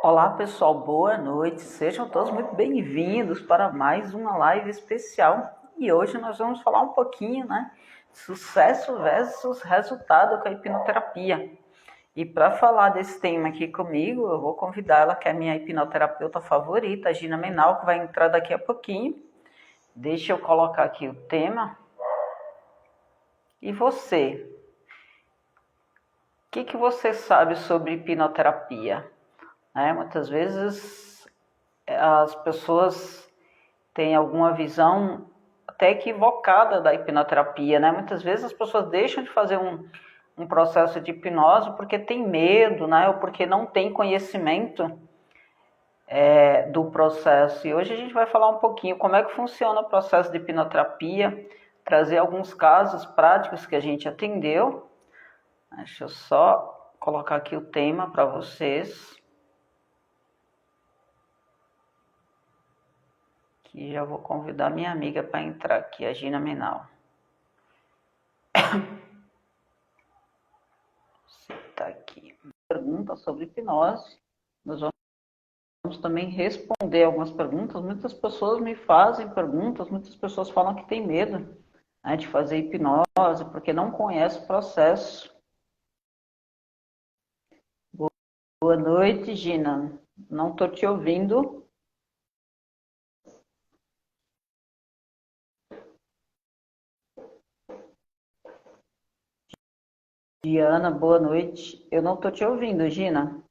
Olá pessoal, boa noite, sejam todos muito bem-vindos para mais uma live especial. E hoje nós vamos falar um pouquinho, sucesso versus resultado com a hipnoterapia. E para falar desse tema aqui comigo, eu vou convidar ela, que é a minha hipnoterapeuta favorita, a Gina Menal, que vai entrar daqui a pouquinho. Deixa eu colocar aqui o tema. E você? O que você sabe sobre hipnoterapia? Muitas vezes as pessoas têm alguma visão até equivocada da hipnoterapia, né? Muitas vezes as pessoas deixam de fazer um processo de hipnose porque tem medo, né? Ou porque não tem conhecimento do processo. E hoje a gente vai falar um pouquinho como é que funciona o processo de hipnoterapia, trazer alguns casos práticos que a gente atendeu. Deixa eu só colocar aqui o tema para vocês. Que já vou convidar minha amiga para entrar aqui, a Gina Menal. Você está aqui. Pergunta sobre hipnose. Nós vamos também responder algumas perguntas. Muitas pessoas me fazem perguntas, muitas pessoas falam que tem medo, né, de fazer hipnose, porque não conhece o processo. Boa noite, Gina. Não estou te ouvindo. Diana, boa noite. Eu não estou te ouvindo, Gina.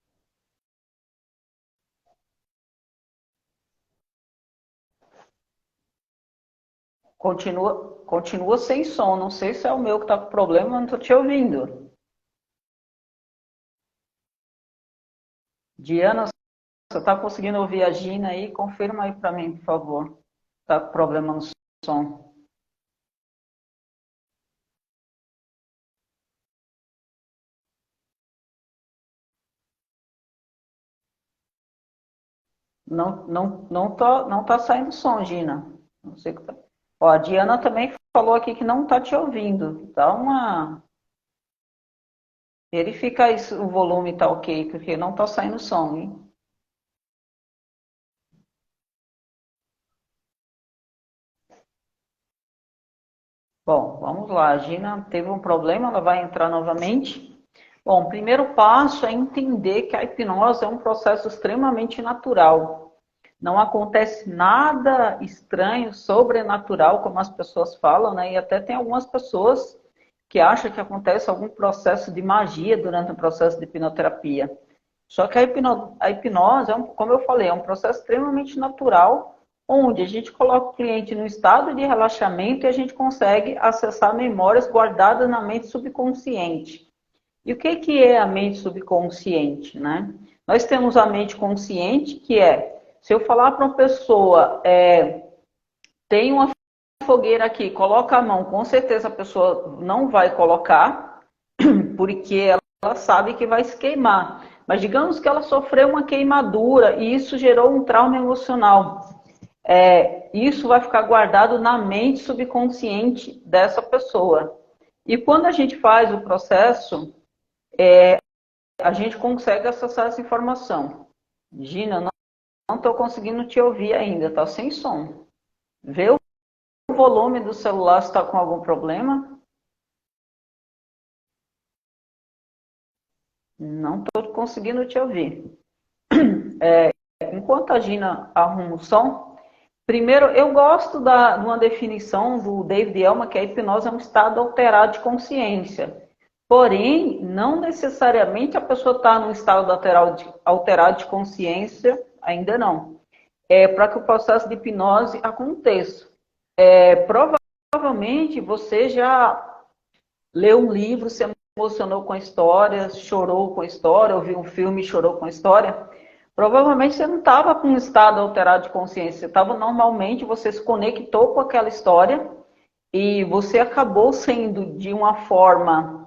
Continua sem som. Não sei se é o meu que está com problema, mas não estou te ouvindo. Diana, você está conseguindo ouvir a Gina aí? Confirma aí para mim, por favor. Está com problema no som. Não tá saindo som, Gina. Não sei o que tá. Ó, a Diana também falou aqui que não tá te ouvindo. Dá uma. Verifica aí se o volume tá ok, porque não tá saindo som, hein? Bom, vamos lá. A Gina teve um problema, ela vai entrar novamente. Bom, o primeiro passo é entender que a hipnose é um processo extremamente natural. Não acontece nada estranho, sobrenatural, como as pessoas falam, né? E até tem algumas pessoas que acham que acontece algum processo de magia durante o processo de hipnoterapia. Só que a hipnose, como eu falei, é um processo extremamente natural, onde a gente coloca o cliente no estado de relaxamento e a gente consegue acessar memórias guardadas na mente subconsciente. E o que é a mente subconsciente, né? Nós temos a mente consciente, que é, se eu falar para uma pessoa, tem uma fogueira aqui, coloca a mão, com certeza a pessoa não vai colocar, porque ela sabe que vai se queimar. Mas digamos que ela sofreu uma queimadura e isso gerou um trauma emocional. Isso vai ficar guardado na mente subconsciente dessa pessoa. E quando a gente faz o processo, a gente consegue acessar essa informação. Gina, não estou conseguindo te ouvir ainda, está sem som. Vê o volume do celular se está com algum problema. Não estou conseguindo te ouvir. Enquanto a Gina arruma o som, primeiro eu gosto de uma definição do David Elman, que a hipnose é um estado alterado de consciência. Porém, não necessariamente a pessoa está num estado alterado de consciência, ainda não. Para que o processo de hipnose aconteça. Provavelmente você já leu um livro, se emocionou com a história, chorou com a história, ouviu um filme e chorou com a história. Provavelmente você não estava com um estado alterado de consciência, você estava normalmente, você se conectou com aquela história e você acabou sendo de uma forma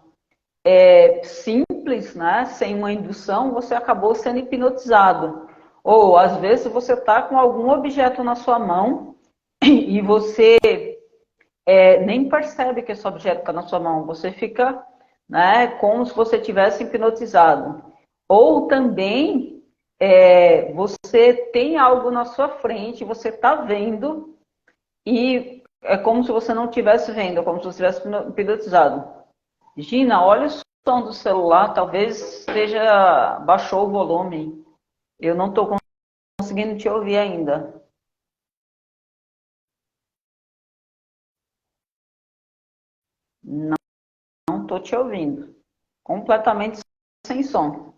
simples, né? Sem uma indução, você acabou sendo hipnotizado. Ou às vezes você está com algum objeto na sua mão e você nem percebe que esse objeto está na sua mão, você fica, né, como se você tivesse hipnotizado. Ou também você tem algo na sua frente, você está vendo, e é como se você não estivesse vendo, é como se você estivesse hipnotizado. Gina, olha o som do celular, talvez baixou o volume. Eu não estou conseguindo te ouvir ainda. Não estou te ouvindo. Completamente sem som.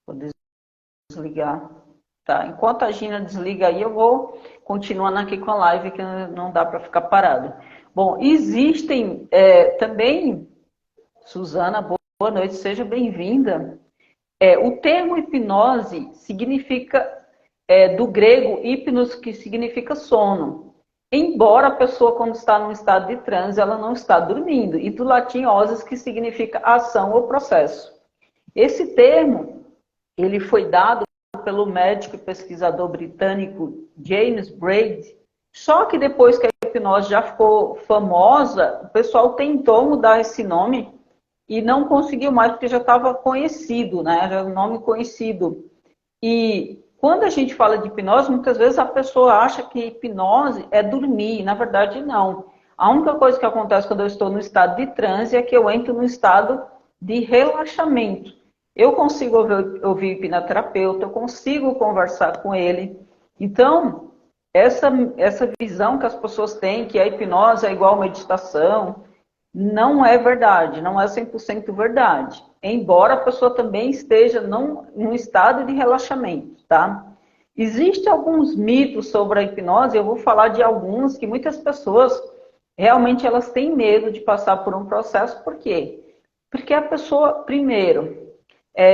Vou desligar. Tá? Enquanto a Gina desliga aí, eu vou continuando aqui com a live, que não dá para ficar parado. Bom, existem também, Suzana, boa noite, seja bem-vinda. O termo hipnose significa, do grego, hipnos, que significa sono. Embora a pessoa, quando está num estado de transe, ela não está dormindo. E do latim, osis, que significa ação ou processo. Esse termo, ele foi dado pelo médico e pesquisador britânico James Braid, só que depois que a hipnose já ficou famosa, o pessoal tentou mudar esse nome e não conseguiu mais, porque já estava conhecido, né? Já era um nome conhecido. E quando a gente fala de hipnose, muitas vezes a pessoa acha que hipnose é dormir, na verdade não. A única coisa que acontece quando eu estou no estado de transe é que eu entro no estado de relaxamento. Eu consigo ouvir o hipnoterapeuta, eu consigo conversar com ele. Então, essa visão que as pessoas têm, que a hipnose é igual meditação, não é verdade, não é 100% verdade. Embora a pessoa também esteja num estado de relaxamento, tá? Existem alguns mitos sobre a hipnose, eu vou falar de alguns que muitas pessoas realmente elas têm medo de passar por um processo, por quê? Porque a pessoa, primeiro,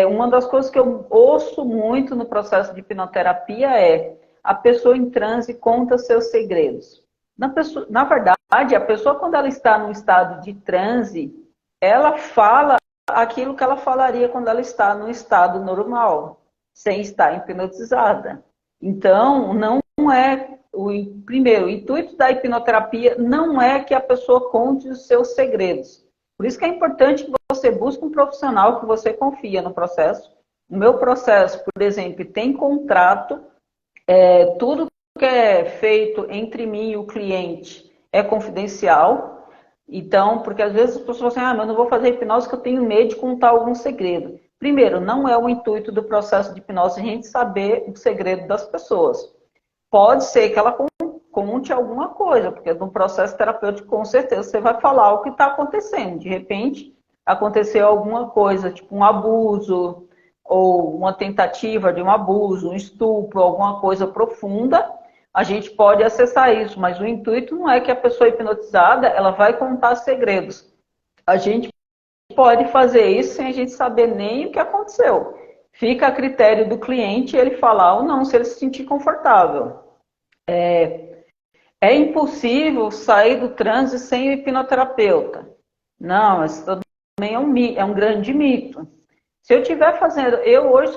uma das coisas que eu ouço muito no processo de hipnoterapia é a pessoa em transe conta seus segredos. Na verdade, a pessoa, quando ela está num estado de transe, ela fala aquilo que ela falaria quando ela está no estado normal, sem estar hipnotizada. Então, não é primeiro, o intuito da hipnoterapia não é que a pessoa conte os seus segredos. Por isso que é importante que você busque um profissional que você confia no processo. O meu processo, por exemplo, tem contrato, tudo que é feito entre mim e o cliente é confidencial. Então, porque às vezes as pessoas falam assim, mas eu não vou fazer hipnose porque eu tenho medo de contar algum segredo. Primeiro, não é o intuito do processo de hipnose a gente saber o segredo das pessoas. Pode ser que ela conte alguma coisa, porque no processo terapêutico, com certeza, você vai falar o que está acontecendo. De repente, aconteceu alguma coisa, tipo um abuso, ou uma tentativa de um abuso, um estupro, alguma coisa profunda, a gente pode acessar isso, mas o intuito não é que a pessoa hipnotizada ela vai contar segredos. A gente pode fazer isso sem a gente saber nem o que aconteceu. Fica a critério do cliente ele falar ou não, se ele se sentir confortável. É impossível sair do transe sem o hipnoterapeuta. Não, isso também é um grande mito. Se eu estiver fazendo, eu hoje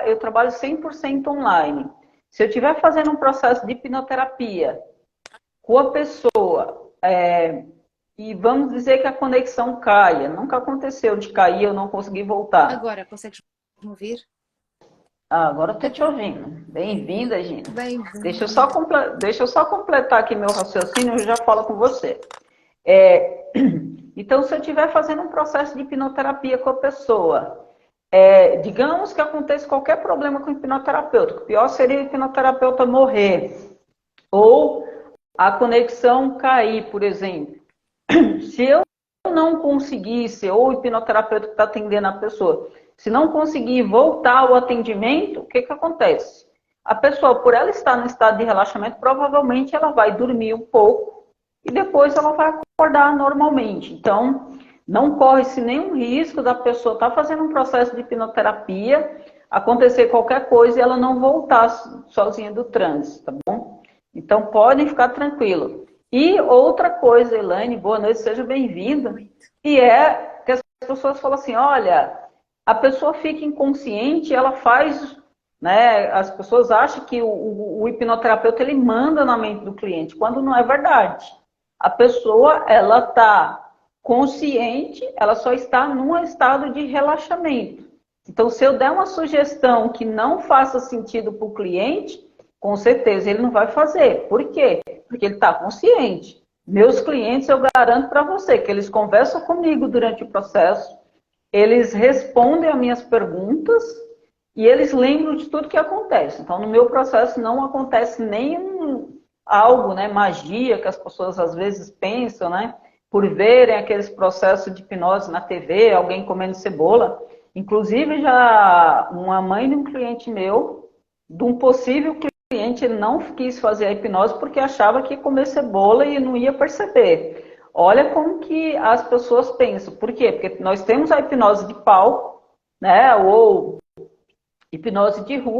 eu trabalho 100% online. Se eu estiver fazendo um processo de hipnoterapia com a pessoa, e vamos dizer que a conexão caia, nunca aconteceu de cair, eu não consegui voltar. Agora, consegues me ouvir? Agora estou te ouvindo. Bem-vinda, Gina. Bem-vinda. Deixa eu só completar aqui meu raciocínio e já falo com você. Então, se eu estiver fazendo um processo de hipnoterapia com a pessoa, digamos que aconteça qualquer problema com o hipnoterapeuta, o pior seria o hipnoterapeuta morrer, ou a conexão cair, por exemplo. Se eu não conseguisse, ou o hipnoterapeuta que está atendendo a pessoa, se não conseguir voltar ao atendimento, o que acontece? A pessoa, por ela estar no estado de relaxamento, provavelmente ela vai dormir um pouco e depois ela vai acordar normalmente. Então, não corre-se nenhum risco da pessoa estar fazendo um processo de hipnoterapia, acontecer qualquer coisa e ela não voltar sozinha do transe, tá bom? Então, podem ficar tranquilos. E outra coisa, Elaine, boa noite, seja bem-vinda. E é que as pessoas falam assim, olha, a pessoa fica inconsciente, ela faz, né? As pessoas acham que o hipnoterapeuta ele manda na mente do cliente, quando não é verdade. A pessoa ela está Consciente, ela só está num estado de relaxamento. Então, se eu der uma sugestão que não faça sentido para o cliente, com certeza ele não vai fazer. Por quê? Porque ele está consciente. Meus clientes, eu garanto para você que eles conversam comigo durante o processo, eles respondem as minhas perguntas e eles lembram de tudo que acontece. Então, no meu processo não acontece nem algo, né, magia, que as pessoas às vezes pensam, né, por verem aqueles processos de hipnose na TV, alguém comendo cebola. Inclusive, já uma mãe de um cliente meu, de um possível cliente, ele não quis fazer a hipnose porque achava que ia comer cebola e não ia perceber. Olha como que as pessoas pensam. Por quê? Porque nós temos a hipnose de palco, né, ou hipnose de rua,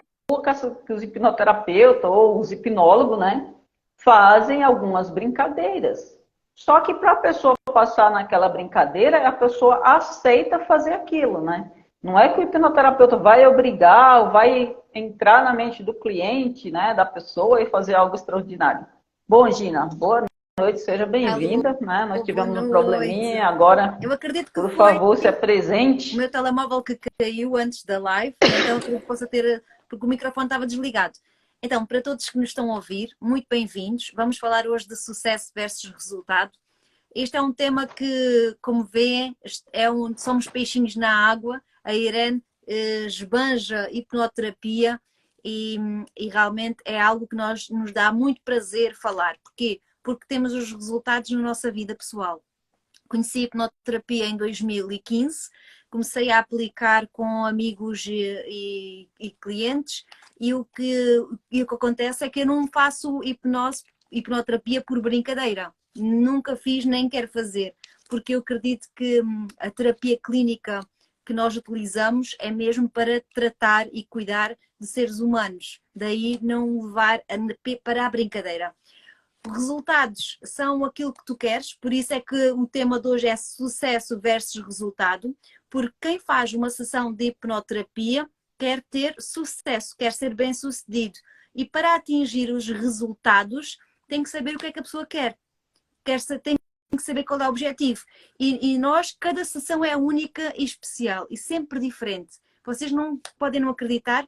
que os hipnoterapeutas ou os hipnólogos, né, fazem algumas brincadeiras. Só que para a pessoa passar naquela brincadeira, a pessoa aceita fazer aquilo, né? Não é que o hipnoterapeuta vai obrigar ou vai entrar na mente do cliente, né, da pessoa e fazer algo extraordinário. Bom, Gina, boa noite, seja Alô, bem-vinda, né? Nós boa tivemos um noite. probleminha, agora, Eu acredito que por foi favor, se o apresente. meu telemóvel que caiu antes da live, então eu posso ter, porque o microfone estava desligado. Então, para todos que nos estão a ouvir, muito bem-vindos. Vamos falar hoje de sucesso versus resultado. Este é um tema que, como vêem, somos peixinhos na água. A Irene esbanja hipnoterapia e realmente é algo que nos dá muito prazer falar. Porquê? Porque temos os resultados na nossa vida pessoal. Conheci a hipnoterapia em 2015, comecei a aplicar com amigos e clientes e o que acontece é que eu não faço hipnoterapia por brincadeira. Nunca fiz nem quero fazer, porque eu acredito que a terapia clínica que nós utilizamos é mesmo para tratar e cuidar de seres humanos. Daí não levar para a brincadeira. Resultados são aquilo que tu queres, por isso é que o tema de hoje é sucesso versus resultado, porque quem faz uma sessão de hipnoterapia quer ter sucesso, quer ser bem sucedido. E para atingir os resultados tem que saber o que é que a pessoa quer. Tem que saber qual é o objetivo. E nós, cada sessão é única e especial e sempre diferente. Vocês não podem não acreditar,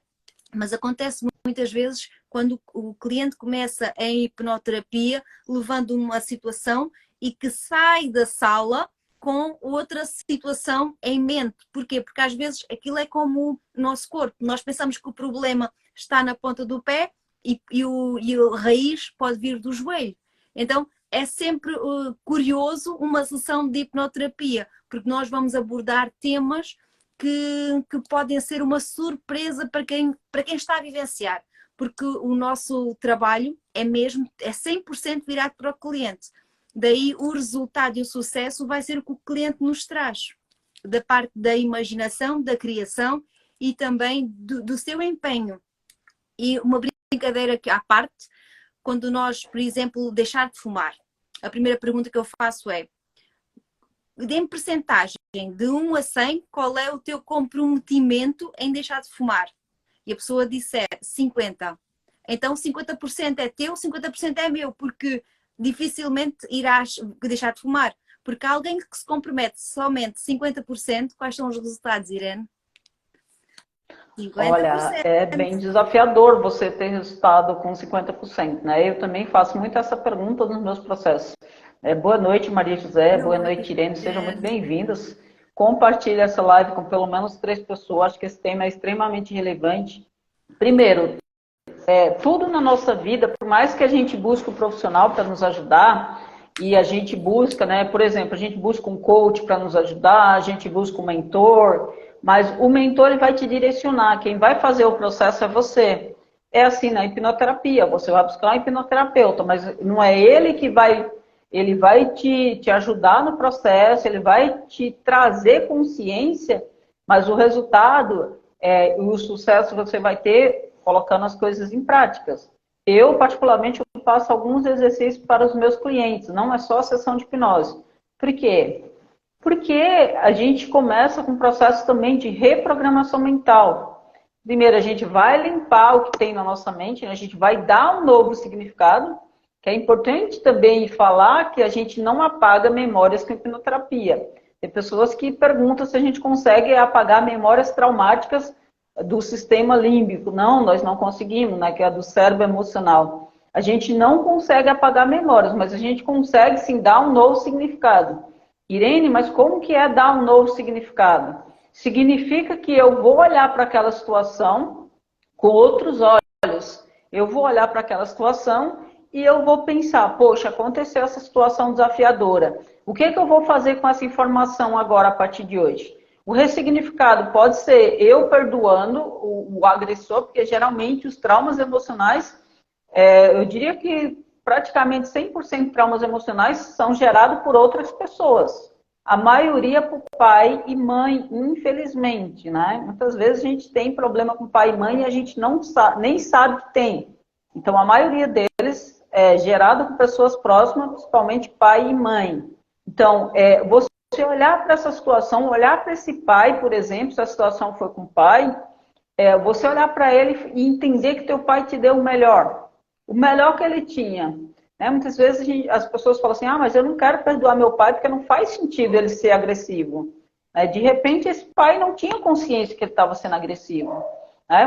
mas acontece muitas vezes quando o cliente começa em hipnoterapia levando uma situação e que sai da sala com outra situação em mente. Porquê? Porque às vezes aquilo é como o nosso corpo. Nós pensamos que o problema está na ponta do pé e o raiz pode vir do joelho. Então é sempre curioso uma sessão de hipnoterapia, porque nós vamos abordar temas que podem ser uma surpresa para quem está a vivenciar, porque o nosso trabalho é 100% virado para o cliente. Daí o resultado e o sucesso vai ser o que o cliente nos traz, da parte da imaginação, da criação e também do seu empenho. E uma brincadeira que à parte, quando nós, por exemplo, deixar de fumar, a primeira pergunta que eu faço é: em percentagem de 1 a 100, qual é o teu comprometimento em deixar de fumar? E a pessoa disser 50. Então 50% é teu, 50% é meu, porque dificilmente irás deixar de fumar. Porque alguém que se compromete somente 50%, quais são os resultados, Irene? 50%. Olha, é bem desafiador você ter resultado com 50%, né? Eu também faço muito essa pergunta nos meus processos. Boa noite, Maria José. Boa noite, Irene. Sejam muito bem-vindas. Compartilhe essa live com pelo menos 3 pessoas. Acho que esse tema é extremamente relevante. Primeiro, tudo na nossa vida, por mais que a gente busque um profissional para nos ajudar, e a gente busca, né? Por exemplo, a gente busca um coach para nos ajudar, a gente busca um mentor, mas o mentor ele vai te direcionar. Quem vai fazer o processo é você. É assim na hipnoterapia, você vai buscar um hipnoterapeuta, mas não é ele que vai... Ele vai te ajudar no processo, ele vai te trazer consciência, mas o resultado, o sucesso você vai ter colocando as coisas em práticas. Eu, particularmente, eu faço alguns exercícios para os meus clientes, não é só a sessão de hipnose. Por quê? Porque a gente começa com um processo também de reprogramação mental. Primeiro, a gente vai limpar o que tem na nossa mente, né? A gente vai dar um novo significado. que é importante também falar que a gente não apaga memórias com hipnoterapia. Tem pessoas que perguntam se a gente consegue apagar memórias traumáticas do sistema límbico. Não, nós não conseguimos, né? Que é do cérebro emocional. A gente não consegue apagar memórias, mas a gente consegue sim dar um novo significado. Irene, mas como que é dar um novo significado? Significa que eu vou olhar para aquela situação com outros olhos. Eu vou olhar para aquela situação e eu vou pensar, poxa, aconteceu essa situação desafiadora. O que eu vou fazer com essa informação agora a partir de hoje? O ressignificado pode ser eu perdoando o agressor, porque geralmente os traumas emocionais, eu diria que praticamente 100% de traumas emocionais são gerados por outras pessoas. A maioria por pai e mãe, infelizmente, né? Muitas vezes a gente tem problema com pai e mãe e a gente não sabe, nem sabe que tem. Então, a maioria deles é gerado por pessoas próximas, principalmente pai e mãe. Então, você olhar para essa situação, olhar para esse pai, por exemplo, se a situação foi com o pai, você olhar para ele e entender que teu pai te deu o melhor que ele tinha. Né? Muitas vezes as pessoas falam assim, mas eu não quero perdoar meu pai porque não faz sentido ele ser agressivo. De repente, esse pai não tinha consciência que ele estava sendo agressivo.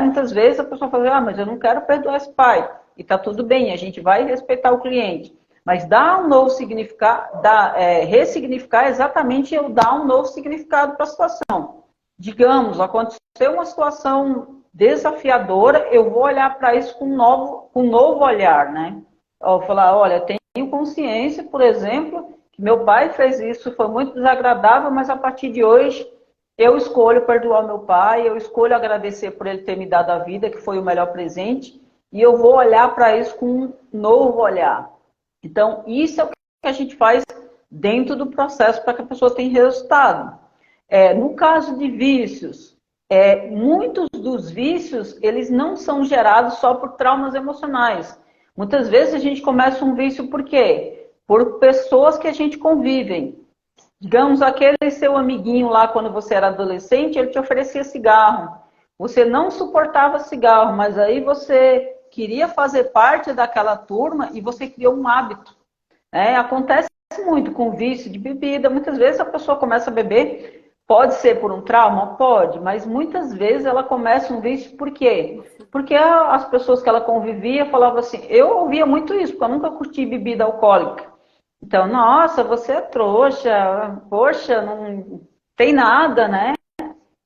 Muitas vezes a pessoa fala, mas eu não quero perdoar esse pai. E está tudo bem, a gente vai respeitar o cliente. Mas dar um novo significado, ressignificar exatamente eu dar um novo significado para a situação. Digamos, aconteceu uma situação desafiadora, eu vou olhar para isso com um novo olhar, né? Eu vou falar, olha, tenho consciência, por exemplo, que meu pai fez isso, foi muito desagradável, mas a partir de hoje eu escolho perdoar meu pai, eu escolho agradecer por ele ter me dado a vida, que foi o melhor presente, e eu vou olhar para isso com um novo olhar. Então, isso é o que a gente faz dentro do processo para que a pessoa tenha resultado. No caso de vícios, muitos dos vícios, eles não são gerados só por traumas emocionais. Muitas vezes a gente começa um vício por quê? Por pessoas que a gente convive. Digamos, aquele seu amiguinho lá, quando você era adolescente, ele te oferecia cigarro. Você não suportava cigarro, mas aí você queria fazer parte daquela turma e você criou um hábito. Acontece muito com vício de bebida. Muitas vezes a pessoa começa a beber, pode ser por um trauma? Pode, mas muitas vezes ela começa um vício por quê? Porque as pessoas que ela convivia falavam assim, eu ouvia muito isso, porque eu nunca curti bebida alcoólica. Então, nossa, você é trouxa, poxa, não tem nada, né?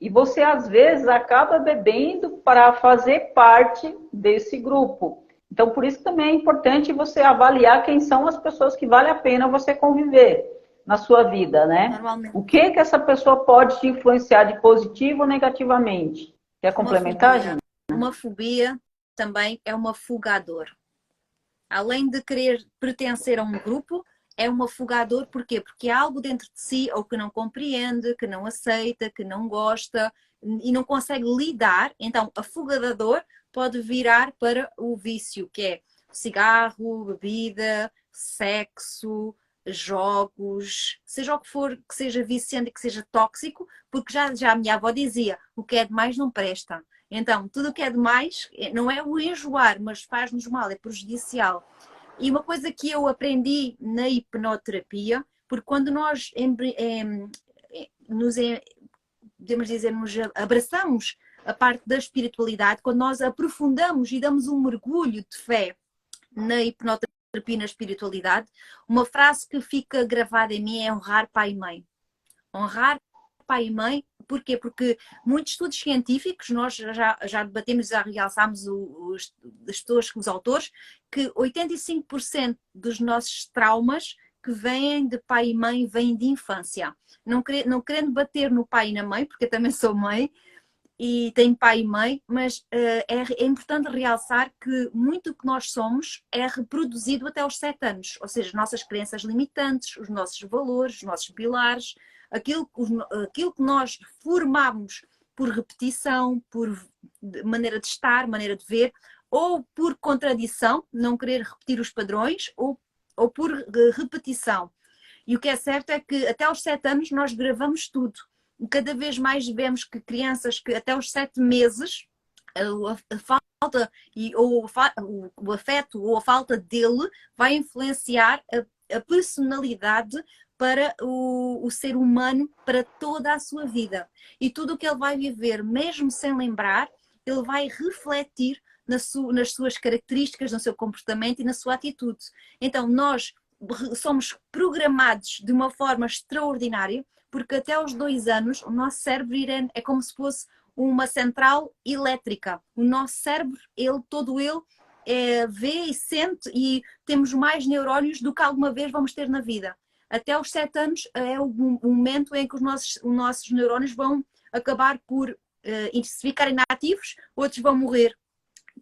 E você, às vezes, acaba bebendo para fazer parte desse grupo. Então, por isso também é importante você avaliar quem são as pessoas que vale a pena você conviver na sua vida, né? Normalmente. O que essa pessoa pode te influenciar de positivo ou negativamente? Quer complementar, Gina? Uma fobia também é uma fugador. Além de querer pertencer a um grupo, é uma fugador, porquê? Porque há algo dentro de si ou que não compreende, que não aceita, que não gosta e não consegue lidar. Então, a fuga da dor pode virar para o vício, que é cigarro, bebida, sexo, jogos, seja o que for que seja viciante e que seja tóxico, porque já a minha avó dizia, o que é demais não presta. Então, tudo o que é demais não é o enjoar, mas faz-nos mal, é prejudicial. E uma coisa que eu aprendi na hipnoterapia, porque quando nós podemos dizer, nos abraçamos a parte da espiritualidade, quando nós aprofundamos e damos um mergulho de fé na hipnoterapia, na espiritualidade, uma frase que fica gravada em mim é honrar pai e mãe. Honrar pai e mãe, porquê? Porque muitos estudos científicos, nós já debatemos, já realçámos os autores, que 85% dos nossos traumas que vêm de pai e mãe vêm de infância. Não querendo bater no pai e na mãe, porque eu também sou mãe e tenho pai e mãe, mas é importante realçar que muito o que nós somos é reproduzido até aos 7 anos, ou seja, nossas crenças limitantes, os nossos valores, os nossos pilares, aquilo que nós formamos por repetição, por maneira de estar, maneira de ver, ou por contradição, não querer repetir os padrões, ou por repetição. E o que é certo é que até aos 7 anos nós gravamos tudo. E cada vez mais vemos que crianças que até aos 7 meses a falta o afeto ou a falta dele vai influenciar a personalidade para o ser humano para toda a sua vida. E tudo o que ele vai viver, mesmo sem lembrar, ele vai refletir nas suas características, no seu comportamento e na sua atitude. Então, nós somos programados de uma forma extraordinária, porque até aos 2 anos o nosso cérebro, Irene, é como se fosse uma central elétrica. O nosso cérebro, todo ele vê e sente, e temos mais neurónios do que alguma vez vamos ter na vida. Até aos 7 anos é o momento em que os nossos neurónios vão acabar por se ficarem inativos, outros vão morrer,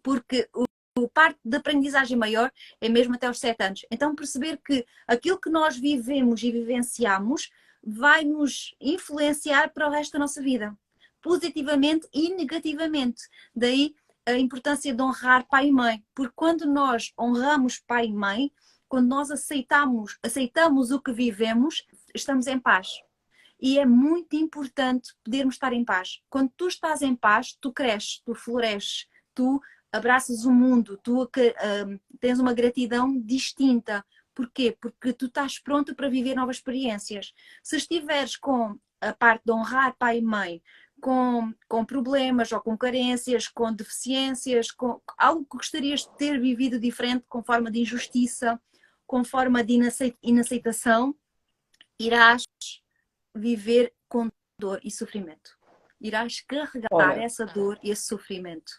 porque o parte da aprendizagem maior é mesmo até aos 7 anos. Então perceber que aquilo que nós vivemos e vivenciamos vai nos influenciar para o resto da nossa vida, positivamente e negativamente. Daí a importância de honrar pai e mãe, porque quando nós honramos pai e mãe, quando nós aceitamos o que vivemos, estamos em paz. E é muito importante podermos estar em paz. Quando tu estás em paz, tu cresces, tu floresces, tu abraças o mundo, tu tens uma gratidão distinta. Porquê? Porque tu estás pronto para viver novas experiências. Se estiveres com a parte de honrar pai e mãe, com problemas ou com carências, com deficiências, com algo que gostarias de ter vivido diferente, com forma de injustiça, com forma de inaceitação, irás viver com dor e sofrimento. Irás carregar essa dor e esse sofrimento.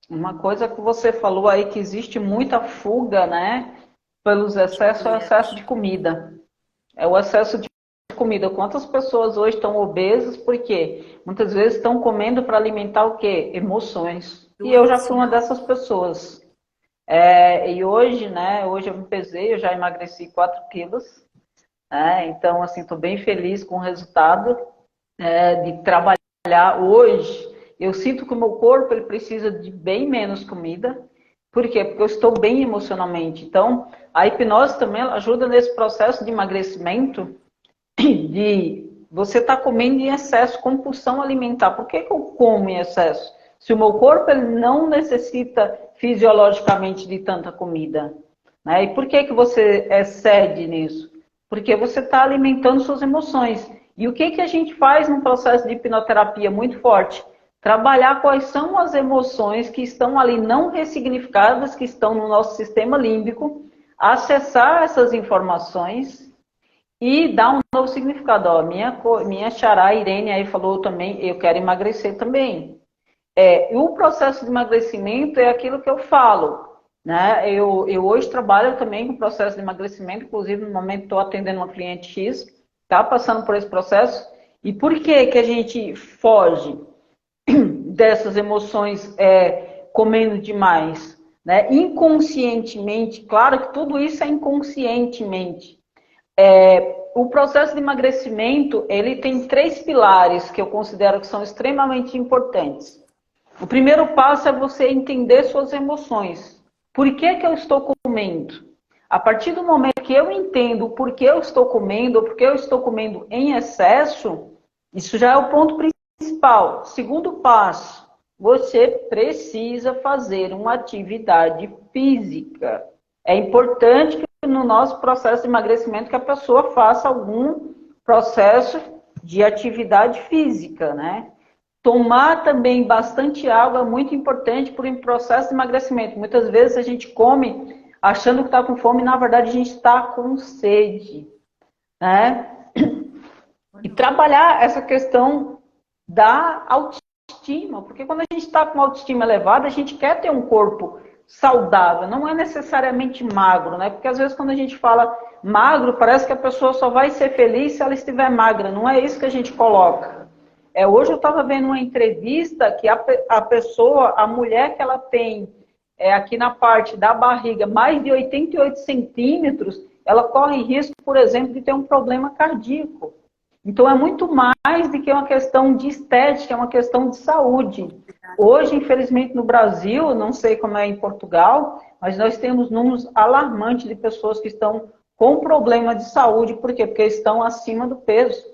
Uma coisa que você falou aí, que existe muita fuga, né? Pelos excessos, é o excesso de comida. É o excesso de comida. Quantas pessoas hoje estão obesas? Porque muitas vezes estão comendo para alimentar o quê? Emoções. E eu já fui uma dessas pessoas. E hoje, né? Hoje eu me pesei, eu já emagreci 4 quilos. Então, assim, estou bem feliz com o resultado de trabalhar hoje. Eu sinto que o meu corpo ele precisa de bem menos comida. Por quê? Porque eu estou bem emocionalmente. Então, a hipnose também ajuda nesse processo de emagrecimento, de você estar comendo em excesso, compulsão alimentar. Por que eu como em excesso? Se o meu corpo ele não necessita fisiologicamente de tanta comida. Né? E por que você excede nisso? Porque você está alimentando suas emoções. E o que a gente faz num processo de hipnoterapia muito forte? Trabalhar quais são as emoções que estão ali não ressignificadas, que estão no nosso sistema límbico, acessar essas informações e dar um novo significado. Ó, minha xará Irene aí falou também, eu quero emagrecer também. E o processo de emagrecimento é aquilo que eu falo. Né? Eu hoje trabalho também com processo de emagrecimento, inclusive no momento estou atendendo uma cliente X, está passando por esse processo. E por que a gente foge dessas emoções comendo demais? Né? Inconscientemente, claro que tudo isso é inconscientemente. O processo de emagrecimento, ele tem 3 pilares que eu considero que são extremamente importantes. O primeiro passo é você entender suas emoções. Por que eu estou comendo? A partir do momento que eu entendo por que eu estou comendo, ou por que eu estou comendo em excesso, isso já é o ponto principal. Segundo passo, você precisa fazer uma atividade física. É importante que no nosso processo de emagrecimento que a pessoa faça algum processo de atividade física, né? Tomar também bastante água é muito importante para o processo de emagrecimento. Muitas vezes a gente come achando que está com fome e na verdade a gente está com sede. Né? E trabalhar essa questão da autoestima, porque quando a gente está com autoestima elevada, a gente quer ter um corpo saudável, não é necessariamente magro, né? Porque às vezes quando a gente fala magro, parece que a pessoa só vai ser feliz se ela estiver magra, não é isso que a gente coloca. Hoje eu estava vendo uma entrevista que a pessoa, a mulher que ela tem aqui na parte da barriga mais de 88 centímetros, ela corre risco, por exemplo, de ter um problema cardíaco. Então é muito mais do que uma questão de estética, é uma questão de saúde. Hoje, infelizmente, no Brasil, não sei como é em Portugal, mas nós temos números alarmantes de pessoas que estão com problema de saúde. Por quê? Porque estão acima do peso.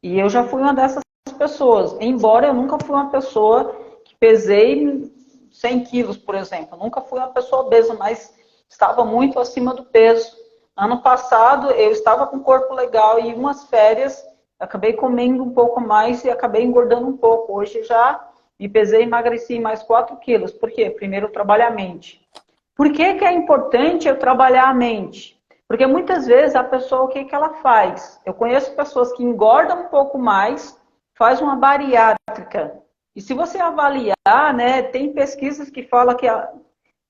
E eu já fui uma dessas pessoas, embora eu nunca fui uma pessoa que pesei 100 quilos, por exemplo. Eu nunca fui uma pessoa obesa, mas estava muito acima do peso. Ano passado, eu estava com corpo legal e umas férias, acabei comendo um pouco mais e acabei engordando um pouco. Hoje já me pesei e emagreci mais 4 quilos. Por quê? Primeiro, eu trabalho a mente. Por que que é importante eu trabalhar a mente? Porque muitas vezes a pessoa, o que que ela faz? Eu conheço pessoas que engordam um pouco mais, faz uma bariátrica. E se você avaliar, né, tem pesquisas que falam que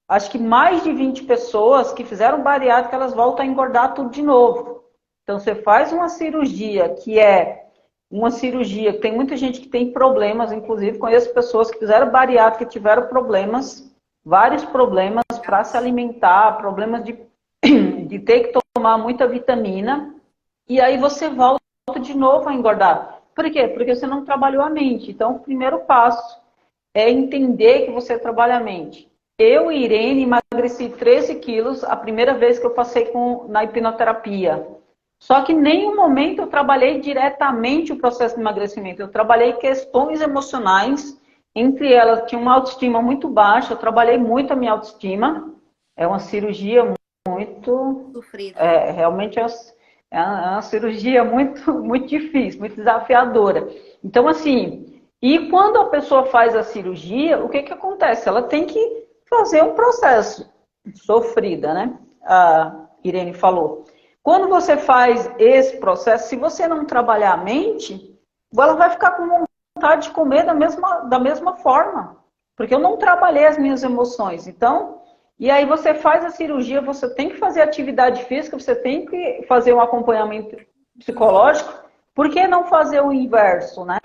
acho que mais de 20 pessoas que fizeram bariátrica, elas voltam a engordar tudo de novo. Então você faz uma cirurgia que é uma cirurgia, tem muita gente que tem problemas, inclusive conheço pessoas que fizeram bariátrica e tiveram problemas, vários problemas para se alimentar, problemas de ter que tomar muita vitamina, e aí você volta de novo a engordar. Por quê? Porque você não trabalhou a mente. Então, o primeiro passo é entender que você trabalha a mente. Eu, Irene, emagreci 13 quilos a primeira vez que eu passei na hipnoterapia. Só que em nenhum momento eu trabalhei diretamente o processo de emagrecimento. Eu trabalhei questões emocionais, entre elas tinha uma autoestima muito baixa, eu trabalhei muito a minha autoestima. É uma cirurgia muito... Sofrida. Realmente é uma cirurgia muito, muito difícil, muito desafiadora. Então, assim, e quando a pessoa faz a cirurgia, o que que acontece? Ela tem que fazer um processo sofrida, né? A Irene falou. Quando você faz esse processo, se você não trabalhar a mente, ela vai ficar com vontade de comer da mesma forma. Porque eu não trabalhei as minhas emoções. Então, e aí você faz a cirurgia, você tem que fazer atividade física, você tem que fazer um acompanhamento psicológico. Por que não fazer o inverso, né?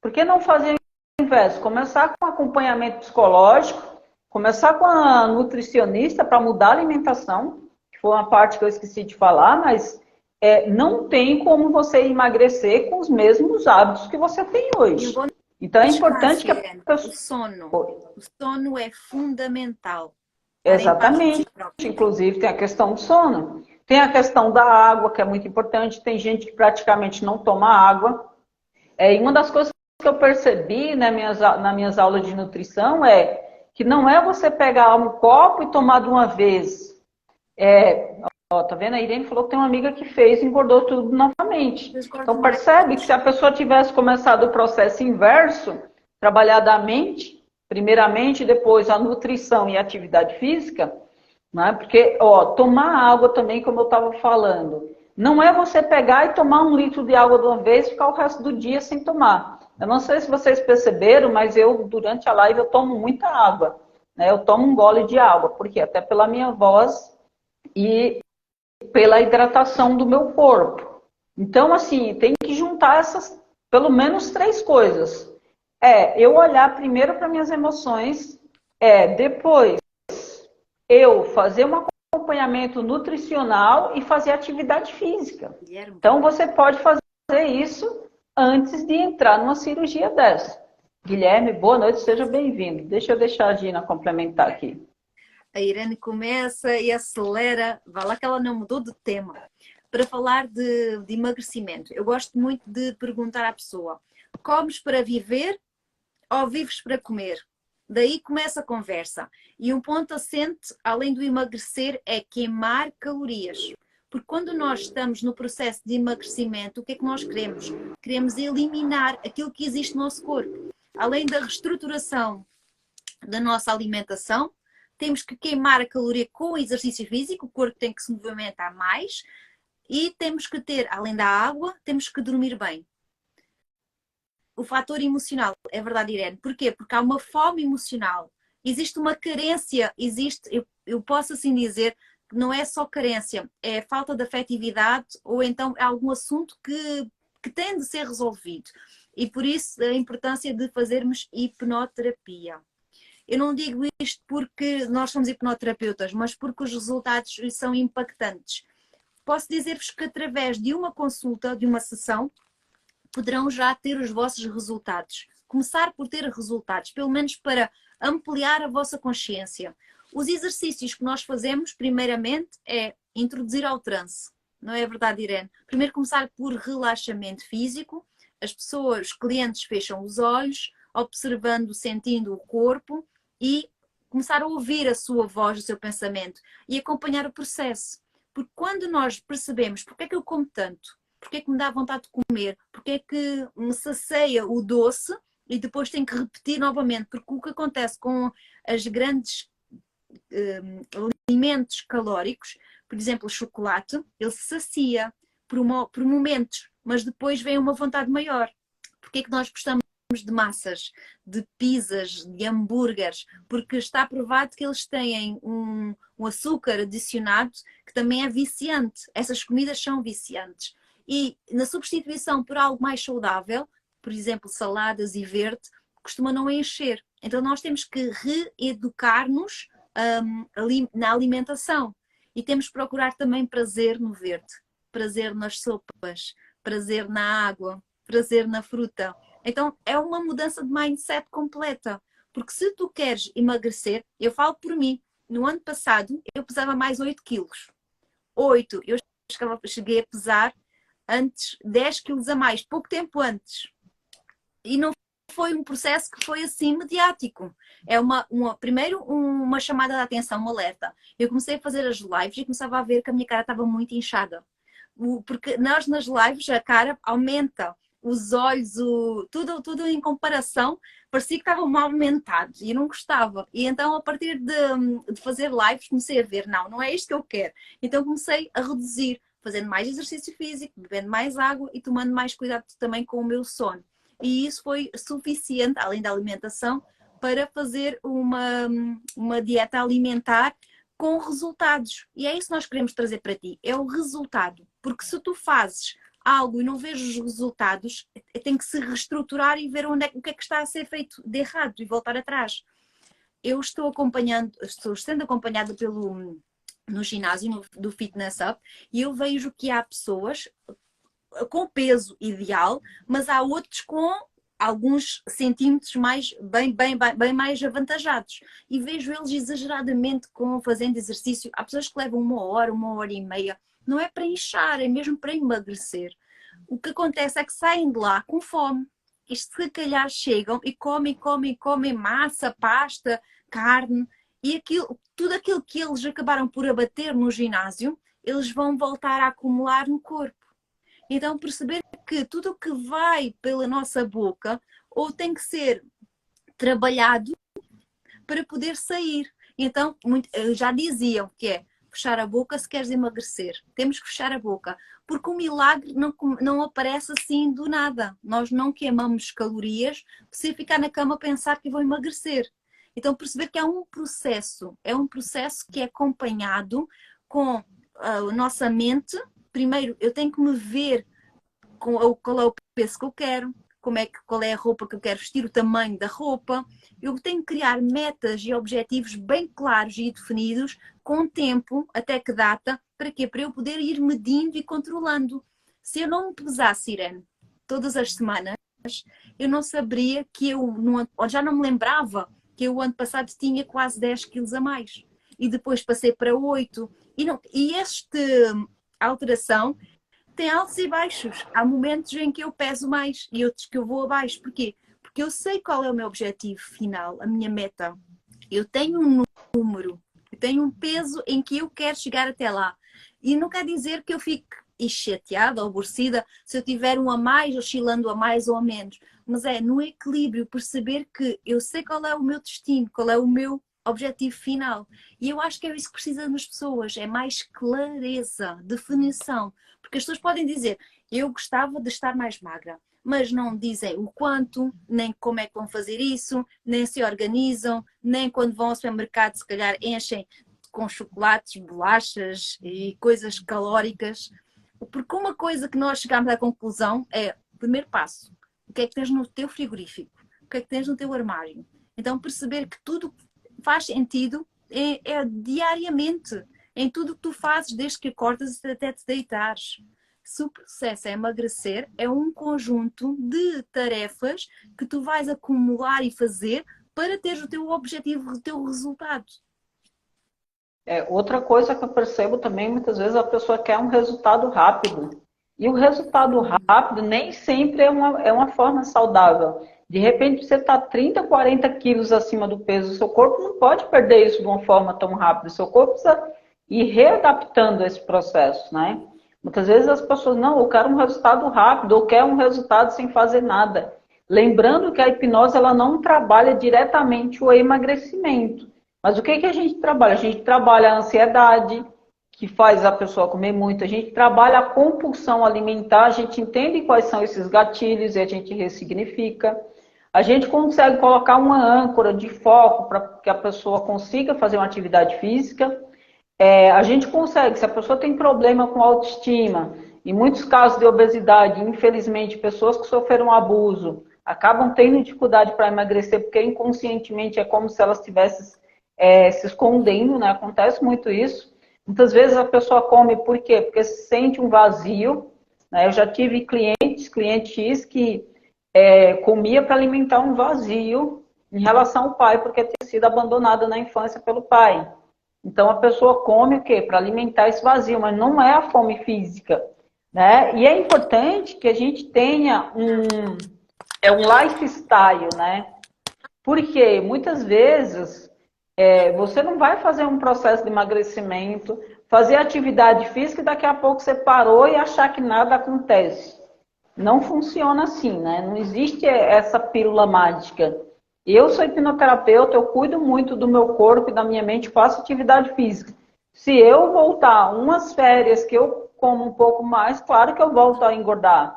Por que não fazer o inverso? Começar com acompanhamento psicológico, começar com a nutricionista para mudar a alimentação, que foi uma parte que eu esqueci de falar, mas não tem como você emagrecer com os mesmos hábitos que você tem hoje. Então é importante que a pessoa... O sono é fundamental. Exatamente. Inclusive tem a questão do sono. Tem a questão da água, que é muito importante. Tem gente que praticamente não toma água. E uma das coisas que eu percebi, né, nas minhas aulas de nutrição é que não é você pegar um copo e tomar de uma vez. Tá vendo? A Irene falou que tem uma amiga que fez e engordou tudo novamente. Então percebe que se a pessoa tivesse começado o processo inverso, trabalhar da mente, primeiramente, depois a nutrição e a atividade física, né? Porque, tomar água também, como eu estava falando, não é você pegar e tomar 1 litro de água de uma vez e ficar o resto do dia sem tomar. Eu não sei se vocês perceberam, mas eu, durante a live, eu tomo muita água. Né? Eu tomo um gole de água, porque até pela minha voz e pela hidratação do meu corpo. Então, assim, tem que juntar essas, pelo menos 3 coisas. Eu olhar primeiro para minhas emoções, depois eu fazer um acompanhamento nutricional e fazer atividade física. Então, você pode fazer isso antes de entrar numa cirurgia dessa. Guilherme, boa noite, seja bem-vindo. Deixa eu deixar a Gina complementar aqui. A Irene começa e acelera, vá lá que ela não mudou de tema, para falar de emagrecimento. Eu gosto muito de perguntar à pessoa, comes para viver ou vives para comer? Daí começa a conversa. E um ponto assente, além do emagrecer, é queimar calorias. Porque quando nós estamos no processo de emagrecimento, o que é que nós queremos? Queremos eliminar aquilo que existe no nosso corpo. Além da reestruturação da nossa alimentação, temos que queimar a caloria com o exercício físico, o corpo tem que se movimentar mais e temos que ter, além da água, temos que dormir bem. O fator emocional, é verdade, Irene. Porquê? Porque há uma fome emocional. Existe uma carência, eu posso assim dizer, que não é só carência, é falta de afetividade ou então é algum assunto que tem de ser resolvido. E por isso a importância de fazermos hipnoterapia. Eu não digo isto porque nós somos hipnoterapeutas, mas porque os resultados são impactantes. Posso dizer-vos que através de uma consulta, de uma sessão, poderão já ter os vossos resultados. Começar por ter resultados, pelo menos para ampliar a vossa consciência. Os exercícios que nós fazemos, primeiramente, é introduzir ao transe. Não é verdade, Irene? Primeiro começar por relaxamento físico. As pessoas, os clientes fecham os olhos, observando, sentindo o corpo e começar a ouvir a sua voz, o seu pensamento e acompanhar o processo. Porque quando nós percebemos porque é que eu como tanto, porque é que me dá vontade de comer, porque é que me sacia o doce e depois tenho que repetir novamente, porque o que acontece com as grandes alimentos calóricos, por exemplo, o chocolate, ele sacia por momentos, mas depois vem uma vontade maior. Porque é que nós gostamos de massas, de pizzas, de hambúrgueres? Porque está provado que eles têm um açúcar adicionado que também é viciante. Essas comidas são viciantes. E na substituição por algo mais saudável, por exemplo, saladas e verde, costuma não encher. Então nós temos que reeducar-nos na alimentação. E temos que procurar também prazer no verde, prazer nas sopas, prazer na água, prazer na fruta. Então é uma mudança de mindset completa. Porque se tu queres emagrecer, eu falo por mim, no ano passado eu pesava mais 8 quilos. 8, eu cheguei a pesar antes 10 quilos a mais, pouco tempo antes. E não foi um processo que foi assim mediático. É primeiro uma chamada de atenção, um alerta. Eu comecei a fazer as lives e começava a ver que a minha cara estava muito inchada. Porque nós nas lives a cara aumenta, os olhos, tudo em comparação, parecia que estavam mal aumentados e eu não gostava. E então a partir de fazer lives comecei a ver, não é isto que eu quero. Então comecei a reduzir, fazendo mais exercício físico, bebendo mais água e tomando mais cuidado também com o meu sono. E isso foi suficiente, além da alimentação, para fazer uma dieta alimentar com resultados. E é isso que nós queremos trazer para ti, é o resultado. Porque se tu fazes algo e não vês os resultados, tem que se reestruturar e ver o que é que está a ser feito de errado e voltar atrás. Eu estou sendo acompanhada no ginásio, do Fitness Up, e eu vejo que há pessoas com peso ideal, mas há outros com alguns centímetros bem mais avantajados. E vejo eles exageradamente fazendo exercício. Há pessoas que levam 1 hora e meia. Não é para inchar, é mesmo para emagrecer. O que acontece é que saem de lá com fome. E se calhar chegam e comem massa, pasta, carne. E tudo aquilo que eles acabaram por abater no ginásio, eles vão voltar a acumular no corpo. Então perceber que tudo o que vai pela nossa boca ou tem que ser trabalhado para poder sair. Então já diziam que é fechar a boca se queres emagrecer. Temos que fechar a boca. Porque o milagre não aparece assim do nada. Nós não queimamos calorias se ficar na cama a pensar que vou emagrecer. Então perceber que é um processo que é acompanhado com a nossa mente. Primeiro, eu tenho que me ver qual é o peso que eu quero, qual é a roupa que eu quero vestir, o tamanho da roupa. Eu tenho que criar metas e objetivos bem claros e definidos, com tempo, até que data, para quê? Para eu poder ir medindo e controlando. Se eu não me pesasse, Irene, todas as semanas, eu não saberia que já não me lembrava que eu o ano passado tinha quase 10 quilos a mais. E depois passei para 8. E esta alteração tem altos e baixos. Há momentos em que eu peso mais e outros que eu vou abaixo. Porquê? Porque eu sei qual é o meu objetivo final, a minha meta. Eu tenho um número, eu tenho um peso em que eu quero chegar até lá. E não quer dizer que eu fique chateada ou aborrecida se eu tiver um a mais, oscilando a mais ou a menos. Mas é no equilíbrio, perceber que eu sei qual é o meu destino, qual é o meu objetivo final. E eu acho que é isso que precisa das pessoas, é mais clareza, definição. Porque as pessoas podem dizer, eu gostava de estar mais magra, mas não dizem o quanto, nem como é que vão fazer isso, nem se organizam, nem quando vão ao supermercado se calhar enchem com chocolates, bolachas e coisas calóricas. Porque uma coisa que nós chegamos à conclusão é, o primeiro passo, o que é que tens no teu frigorífico? O que é que tens no teu armário? Então perceber que tudo faz sentido é diariamente, em tudo o que tu fazes, desde que acordas até te deitares. Se o processo é emagrecer, é um conjunto de tarefas que tu vais acumular e fazer para teres o teu objetivo, o teu resultado. Outra coisa que eu percebo também, muitas vezes a pessoa quer um resultado rápido. E o resultado rápido nem sempre é uma forma saudável De repente, você está 30, 40 quilos acima do peso do seu corpo, não pode perder isso de uma forma tão rápida. O seu corpo precisa ir readaptando esse processo, né? Muitas vezes as pessoas, não, eu quero um resultado rápido, eu quero um resultado sem fazer nada. Lembrando que a hipnose, ela não trabalha diretamente o emagrecimento. Mas o que que a gente trabalha? A gente trabalha a ansiedade, que faz a pessoa comer muito. A gente trabalha a compulsão alimentar, a gente entende quais são esses gatilhos e a gente ressignifica. A gente consegue colocar uma âncora de foco para que a pessoa consiga fazer uma atividade física. A gente consegue, se a pessoa tem problema com autoestima, em muitos casos de obesidade, infelizmente, pessoas que sofreram abuso acabam tendo dificuldade para emagrecer, porque inconscientemente é como se elas estivessem se escondendo, né? Acontece muito isso. Muitas vezes a pessoa come por quê? Porque se sente um vazio, né? Eu já tive cliente X que comia para alimentar um vazio em relação ao pai, porque tinha sido abandonada na infância pelo pai. Então a pessoa come o quê? Para alimentar esse vazio, mas não é a fome física, né? E é importante que a gente tenha um lifestyle, né? Porque muitas vezes você não vai fazer um processo de emagrecimento, fazer atividade física e daqui a pouco você parou e achar que nada acontece. Não funciona assim, né? Não existe essa pílula mágica. Eu sou hipnoterapeuta, eu cuido muito do meu corpo e da minha mente, faço atividade física. Se eu voltar umas férias que eu como um pouco mais, claro que eu volto a engordar.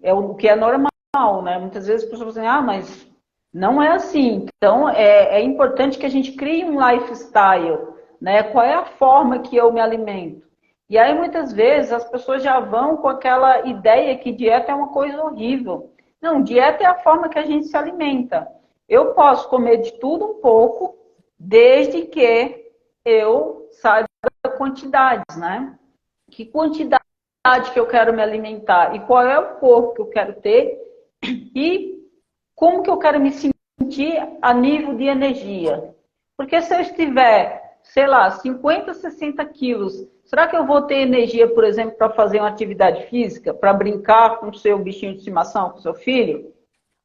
É o que é normal, né? Muitas vezes as pessoas dizem, mas não é assim. Então, é importante que a gente crie um lifestyle, né? Qual é a forma que eu me alimento? E aí, muitas vezes, as pessoas já vão com aquela ideia que dieta é uma coisa horrível. Não, dieta é a forma que a gente se alimenta. Eu posso comer de tudo um pouco, desde que eu saiba quantidades, né? Que quantidade que eu quero me alimentar e qual é o corpo que eu quero ter e como que eu quero me sentir a nível de energia. Porque se eu estiver, sei lá, 50, 60 quilos, será que eu vou ter energia, por exemplo, para fazer uma atividade física, para brincar com o seu bichinho de estimação, com o seu filho?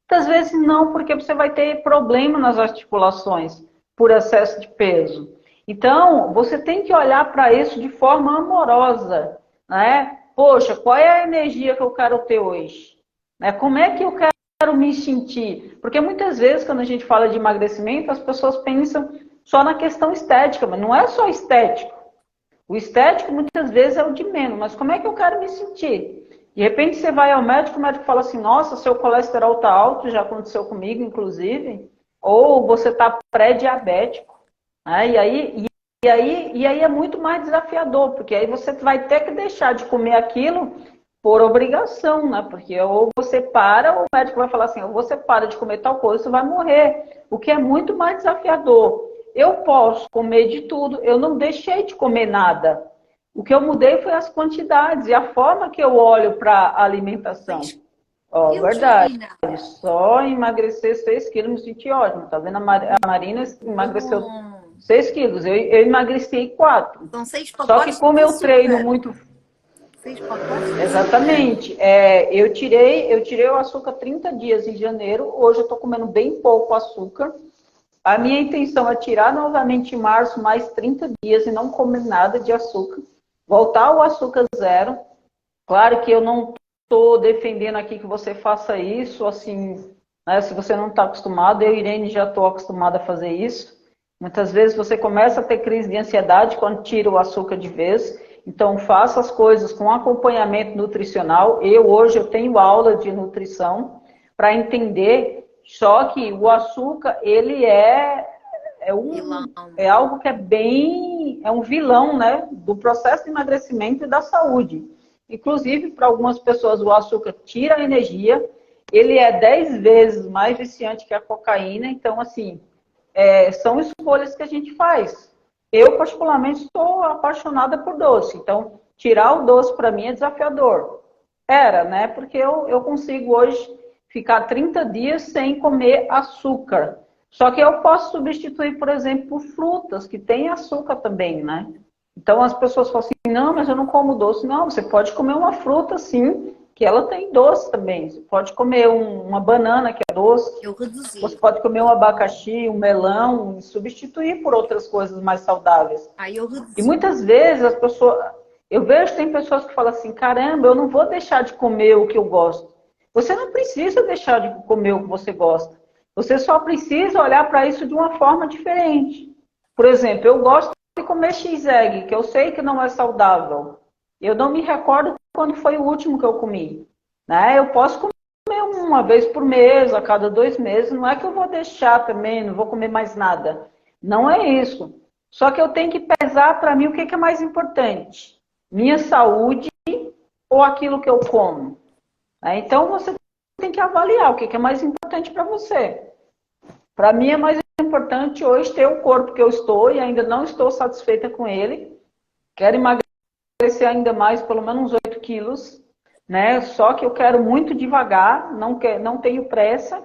Muitas vezes não, porque você vai ter problema nas articulações por excesso de peso. Então, você tem que olhar para isso de forma amorosa, né? Poxa, qual é a energia que eu quero ter hoje? Como é que eu quero me sentir? Porque muitas vezes, quando a gente fala de emagrecimento, as pessoas pensam só na questão estética, mas não é só estético. O estético, muitas vezes, é o de menos, mas como é que eu quero me sentir? De repente você vai ao médico, o médico fala assim, nossa, seu colesterol está alto, já aconteceu comigo, inclusive, ou você está pré-diabético. Né? E aí é muito mais desafiador, porque aí você vai ter que deixar de comer aquilo por obrigação, né? Porque ou você para, ou o médico vai falar assim, ou você para de comer tal coisa, você vai morrer. O que é muito mais desafiador. Eu posso comer de tudo, eu não deixei de comer nada. O que eu mudei foi as quantidades e a forma que eu olho para a alimentação. Verdade. Só emagrecer 6 quilos, me senti ótimo. Tá vendo? A Marina emagreceu 6 quilos. Eu emagreci 4. São 6 Só que como eu treino muito... 6 pacotes? Exatamente. Eu tirei o açúcar 30 dias em janeiro. Hoje eu estou comendo bem pouco açúcar. A minha intenção é tirar novamente em março mais 30 dias e não comer nada de açúcar. Voltar ao açúcar zero. Claro que eu não estou defendendo aqui que você faça isso, assim, né, se você não está acostumado. Eu, Irene, já estou acostumada a fazer isso. Muitas vezes você começa a ter crise de ansiedade quando tira o açúcar de vez. Então, faça as coisas com acompanhamento nutricional. Hoje eu tenho aula de nutrição para entender. Só que o açúcar, ele é algo que é um vilão, né, do processo de emagrecimento e da saúde. Inclusive, para algumas pessoas, o açúcar tira a energia, ele é 10 vezes mais viciante que a cocaína. Então, assim, são escolhas que a gente faz. Eu, particularmente, estou apaixonada por doce. Então, tirar o doce, para mim, é desafiador. Né, porque eu consigo hoje ficar 30 dias sem comer açúcar. Só que eu posso substituir, por exemplo, por frutas, que têm açúcar também, né? Então as pessoas falam assim, não, mas eu não como doce. Não, você pode comer uma fruta, sim, que ela tem doce também. Você pode comer uma banana, que é doce. Eu reduzi. Você pode comer um abacaxi, um melão, e substituir por outras coisas mais saudáveis. Aí eu E reduzi. muitas vezes as pessoas... Eu vejo que tem pessoas que falam assim, caramba, eu não vou deixar de comer o que eu gosto. Você não precisa deixar de comer o que você gosta. Você só precisa olhar para isso de uma forma diferente. Por exemplo, eu gosto de comer X-Egg, que eu sei que não é saudável. Eu não me recordo quando foi o último que eu comi. Né? Eu posso comer uma vez por mês, a cada 2 meses. Não é que eu vou deixar também, não vou comer mais nada. Não é isso. Só que eu tenho que pesar para mim o que é mais importante. Minha saúde ou aquilo que eu como. Então você tem que avaliar o que é mais importante para você. Para mim é mais importante hoje ter o corpo que eu estou e ainda não estou satisfeita com ele. Quero emagrecer ainda mais, pelo menos uns 8 quilos, né? Só que eu quero muito devagar, não tenho pressa.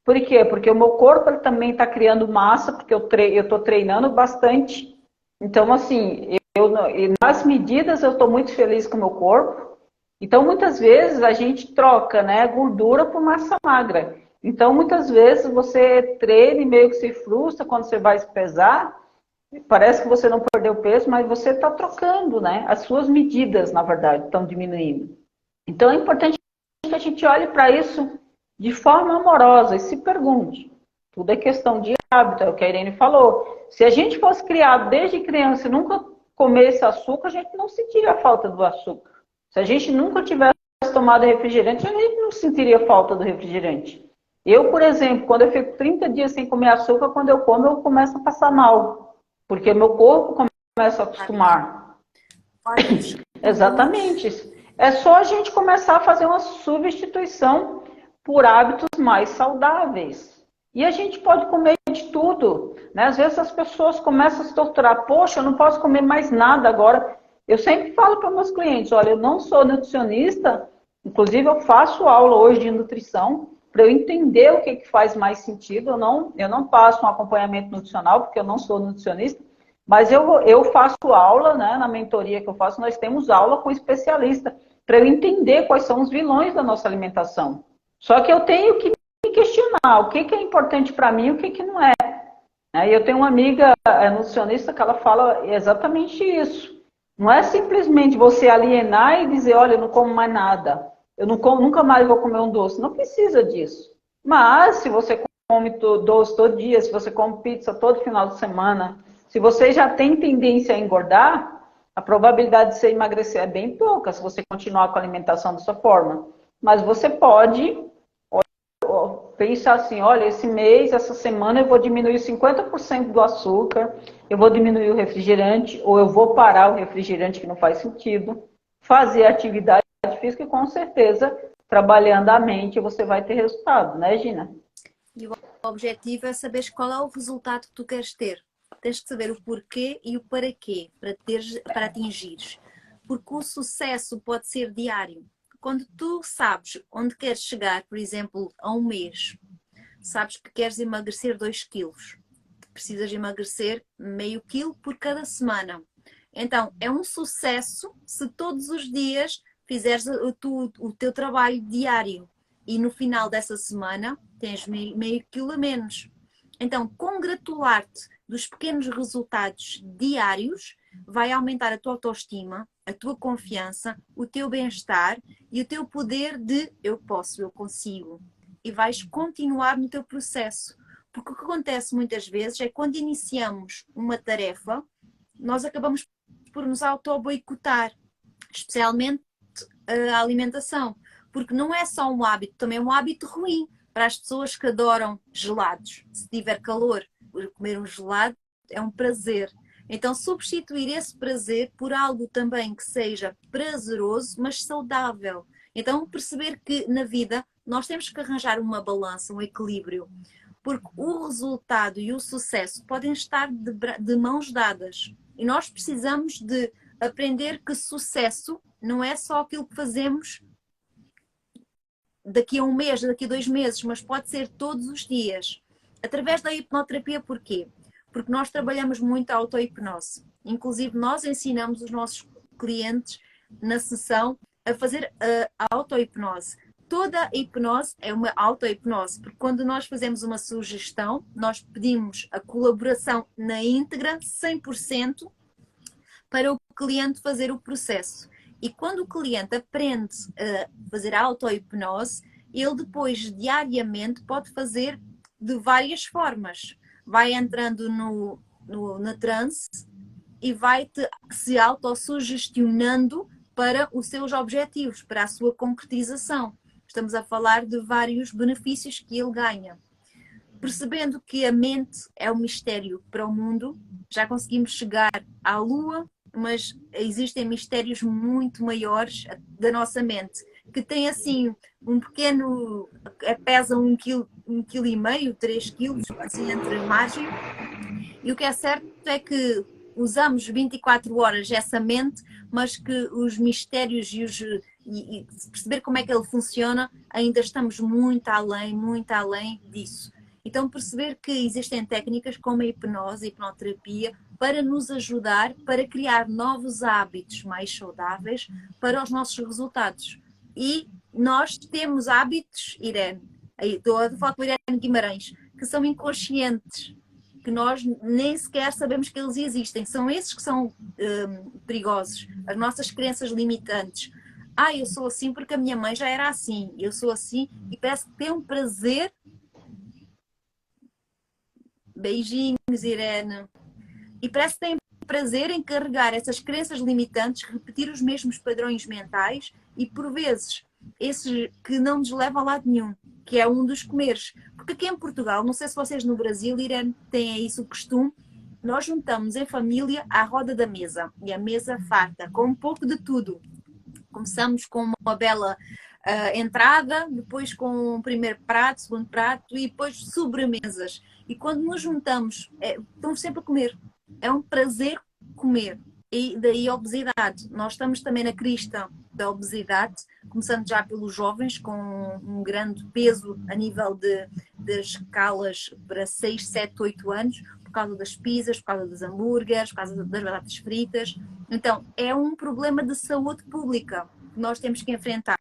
Por quê? Porque o meu corpo ele também está criando massa, porque eu estou treinando bastante. Então, assim, nas medidas eu estou muito feliz com o meu corpo. Então, muitas vezes a gente troca, né, gordura por massa magra. Então, muitas vezes você treina e meio que se frustra quando você vai se pesar. Parece que você não perdeu peso, mas você está trocando, né? As suas medidas, na verdade, estão diminuindo. Então, é importante que a gente olhe para isso de forma amorosa e se pergunte. Tudo é questão de hábito, é o que a Irene falou. Se a gente fosse criado desde criança e nunca comesse açúcar, a gente não sentiria a falta do açúcar. Se a gente nunca tivesse tomado refrigerante, a gente não sentiria falta do refrigerante. Eu, por exemplo, quando eu fico 30 dias sem comer açúcar, quando eu como, eu começo a passar mal. Porque meu corpo começa a acostumar. Exatamente. É só a gente começar a fazer uma substituição por hábitos mais saudáveis. E a gente pode comer de tudo. Né? Às vezes as pessoas começam a se torturar. Poxa, eu não posso comer mais nada agora. Eu sempre falo para meus clientes, olha, eu não sou nutricionista, inclusive eu faço aula hoje de nutrição, para eu entender o que faz mais sentido. Eu não passo um acompanhamento nutricional, porque eu não sou nutricionista, mas eu faço aula, né, na mentoria que eu faço, nós temos aula com especialista, para eu entender quais são os vilões da nossa alimentação. Só que eu tenho que me questionar o que é importante para mim e o que não é. Eu tenho uma amiga nutricionista que ela fala exatamente isso. Não é simplesmente você alienar e dizer, olha, eu não como mais nada. Eu não como, nunca mais vou comer um doce. Não precisa disso. Mas se você come doce todo dia, se você come pizza todo final de semana, se você já tem tendência a engordar, a probabilidade de você emagrecer é bem pouca se você continuar com a alimentação dessa forma. Mas você pode pensar assim, olha, esse mês, essa semana eu vou diminuir 50% do açúcar, eu vou diminuir o refrigerante, ou eu vou parar o refrigerante que não faz sentido, fazer atividade física e com certeza, trabalhando a mente, você vai ter resultado, né, Gina? E o objetivo é saber qual é o resultado que tu queres ter. Tens que saber o porquê e o para quê, para atingires. Porque o sucesso pode ser diário. Quando tu sabes onde queres chegar, por exemplo, a um mês, sabes que queres emagrecer 2 quilos, precisas emagrecer meio quilo por cada semana. Então, é um sucesso se todos os dias fizeres o teu trabalho diário e no final dessa semana tens meio quilo a menos. Então, congratular-te dos pequenos resultados diários vai aumentar a tua autoestima, a tua confiança, o teu bem-estar e o teu poder de eu posso, eu consigo. E vais continuar no teu processo. Porque o que acontece muitas vezes é que quando iniciamos uma tarefa, nós acabamos por nos auto-boicotar, especialmente a alimentação. Porque não é só um hábito, também é um hábito ruim. Para as pessoas que adoram gelados, se tiver calor, comer um gelado é um prazer. Então, substituir esse prazer por algo também que seja prazeroso, mas saudável. Então, perceber que na vida nós temos que arranjar uma balança, um equilíbrio, porque o resultado e o sucesso podem estar de mãos dadas. E nós precisamos de aprender que sucesso não é só aquilo que fazemos daqui a um mês, daqui a 2 meses, mas pode ser todos os dias. Através da hipnoterapia, porquê? Porque nós trabalhamos muito a auto-hipnose. Inclusive, nós ensinamos os nossos clientes na sessão a fazer a auto-hipnose. Toda a hipnose é uma auto-hipnose, porque quando nós fazemos uma sugestão, nós pedimos a colaboração na íntegra, 100%, para o cliente fazer o processo. E quando o cliente aprende a fazer a auto-hipnose, ele depois, diariamente, pode fazer de várias formas. Vai entrando na transe e vai se autossugestionando para os seus objetivos, para a sua concretização. Estamos a falar de vários benefícios que ele ganha. Percebendo que a mente é um mistério para o mundo, já conseguimos chegar à Lua, mas existem mistérios muito maiores da nossa mente, que tem assim um pequeno, pesa 1,5 kg, 3 kg, assim entre margem, e o que é certo é que usamos 24 horas essa mente, mas que os mistérios e perceber como é que ele funciona, ainda estamos muito além disso. Então perceber que existem técnicas como a hipnose, a hipnoterapia, para nos ajudar, para criar novos hábitos mais saudáveis para os nossos resultados. E nós temos hábitos, Irene, estou a falar com a Irene Guimarães, que são inconscientes, que nós nem sequer sabemos que eles existem. São esses que são perigosos, as nossas crenças limitantes. Eu sou assim porque a minha mãe já era assim, eu sou assim, e parece que tem um prazer. Beijinhos, Irene. E parece que tem prazer em carregar essas crenças limitantes, repetir os mesmos padrões mentais e, por vezes, esses que não nos levam a lado nenhum, que é um dos comeres. Porque aqui em Portugal, não sei se vocês no Brasil, Irene, têm isso o costume, nós juntamos em família à roda da mesa. E a mesa farta, com um pouco de tudo. Começamos com uma bela entrada, depois com o primeiro prato, segundo prato e depois sobremesas. E quando nos juntamos, estamos sempre a comer. É um prazer comer. E daí a obesidade. Nós estamos também na crista da obesidade, começando já pelos jovens, com um grande peso a nível das escalas para 6, 7, 8 anos, por causa das pizzas, por causa dos hambúrgueres, por causa das batatas fritas. Então, é um problema de saúde pública que nós temos que enfrentar,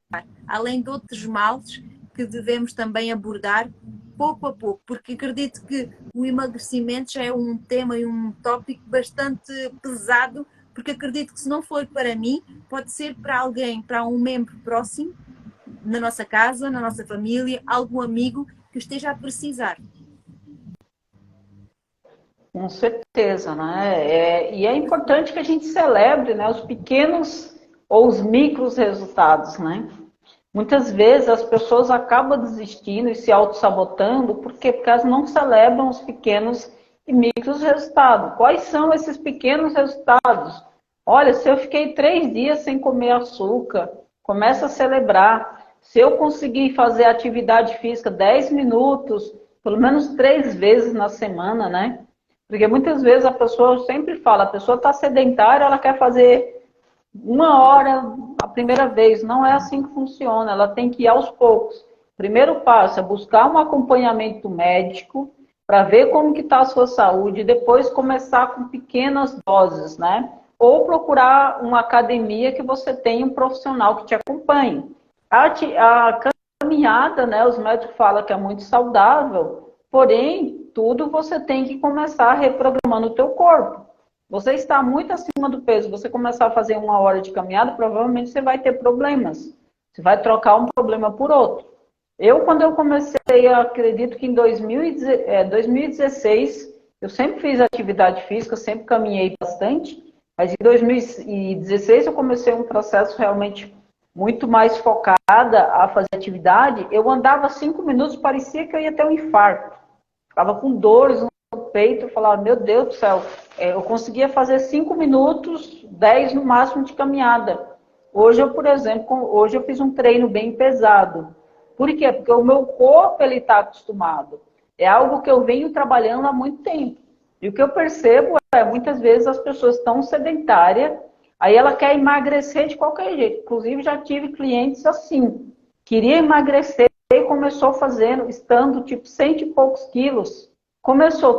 além de outros males que devemos também abordar pouco a pouco, porque acredito que o emagrecimento já é um tema e um tópico bastante pesado, porque acredito que se não for para mim, pode ser para alguém, para um membro próximo, na nossa casa, na nossa família, algum amigo que esteja a precisar. Com certeza, né? E é importante que a gente celebre, né, os pequenos ou os micros resultados, né? Muitas vezes as pessoas acabam desistindo e se auto-sabotando porque elas não celebram os pequenos e micros resultados. Quais são esses pequenos resultados? Olha, se eu fiquei 3 dias sem comer açúcar, começa a celebrar. Se eu conseguir fazer atividade física 10 minutos, pelo menos 3 vezes na semana, né? Porque muitas vezes a pessoa sempre fala, a pessoa está sedentária, ela quer fazer 1 hora a primeira vez. Não é assim que funciona, ela tem que ir aos poucos. Primeiro passo é buscar um acompanhamento médico para ver como que está a sua saúde e depois começar com pequenas doses, né? Ou procurar uma academia que você tenha um profissional que te acompanhe. A caminhada, né, os médicos falam que é muito saudável, porém, tudo você tem que começar reprogramando o teu corpo. Você está muito acima do peso, você começar a fazer 1 hora de caminhada, provavelmente você vai ter problemas. Você vai trocar um problema por outro. Quando eu comecei, eu acredito que em 2016, eu sempre fiz atividade física, sempre caminhei bastante, mas em 2016 eu comecei um processo realmente muito mais focada a fazer atividade. Eu andava 5 minutos, parecia que eu ia ter um infarto. Ficava com dores no peito, eu falava, meu Deus do céu, eu conseguia fazer 5 minutos, 10 no máximo de caminhada. Hoje eu, por exemplo, hoje eu fiz um treino bem pesado. Por quê? Porque o meu corpo está acostumado. É algo que eu venho trabalhando há muito tempo. E o que eu percebo muitas vezes as pessoas estão sedentárias, aí ela quer emagrecer de qualquer jeito. Inclusive já tive clientes assim, queria emagrecer e começou fazendo, estando tipo 100 e poucos quilos.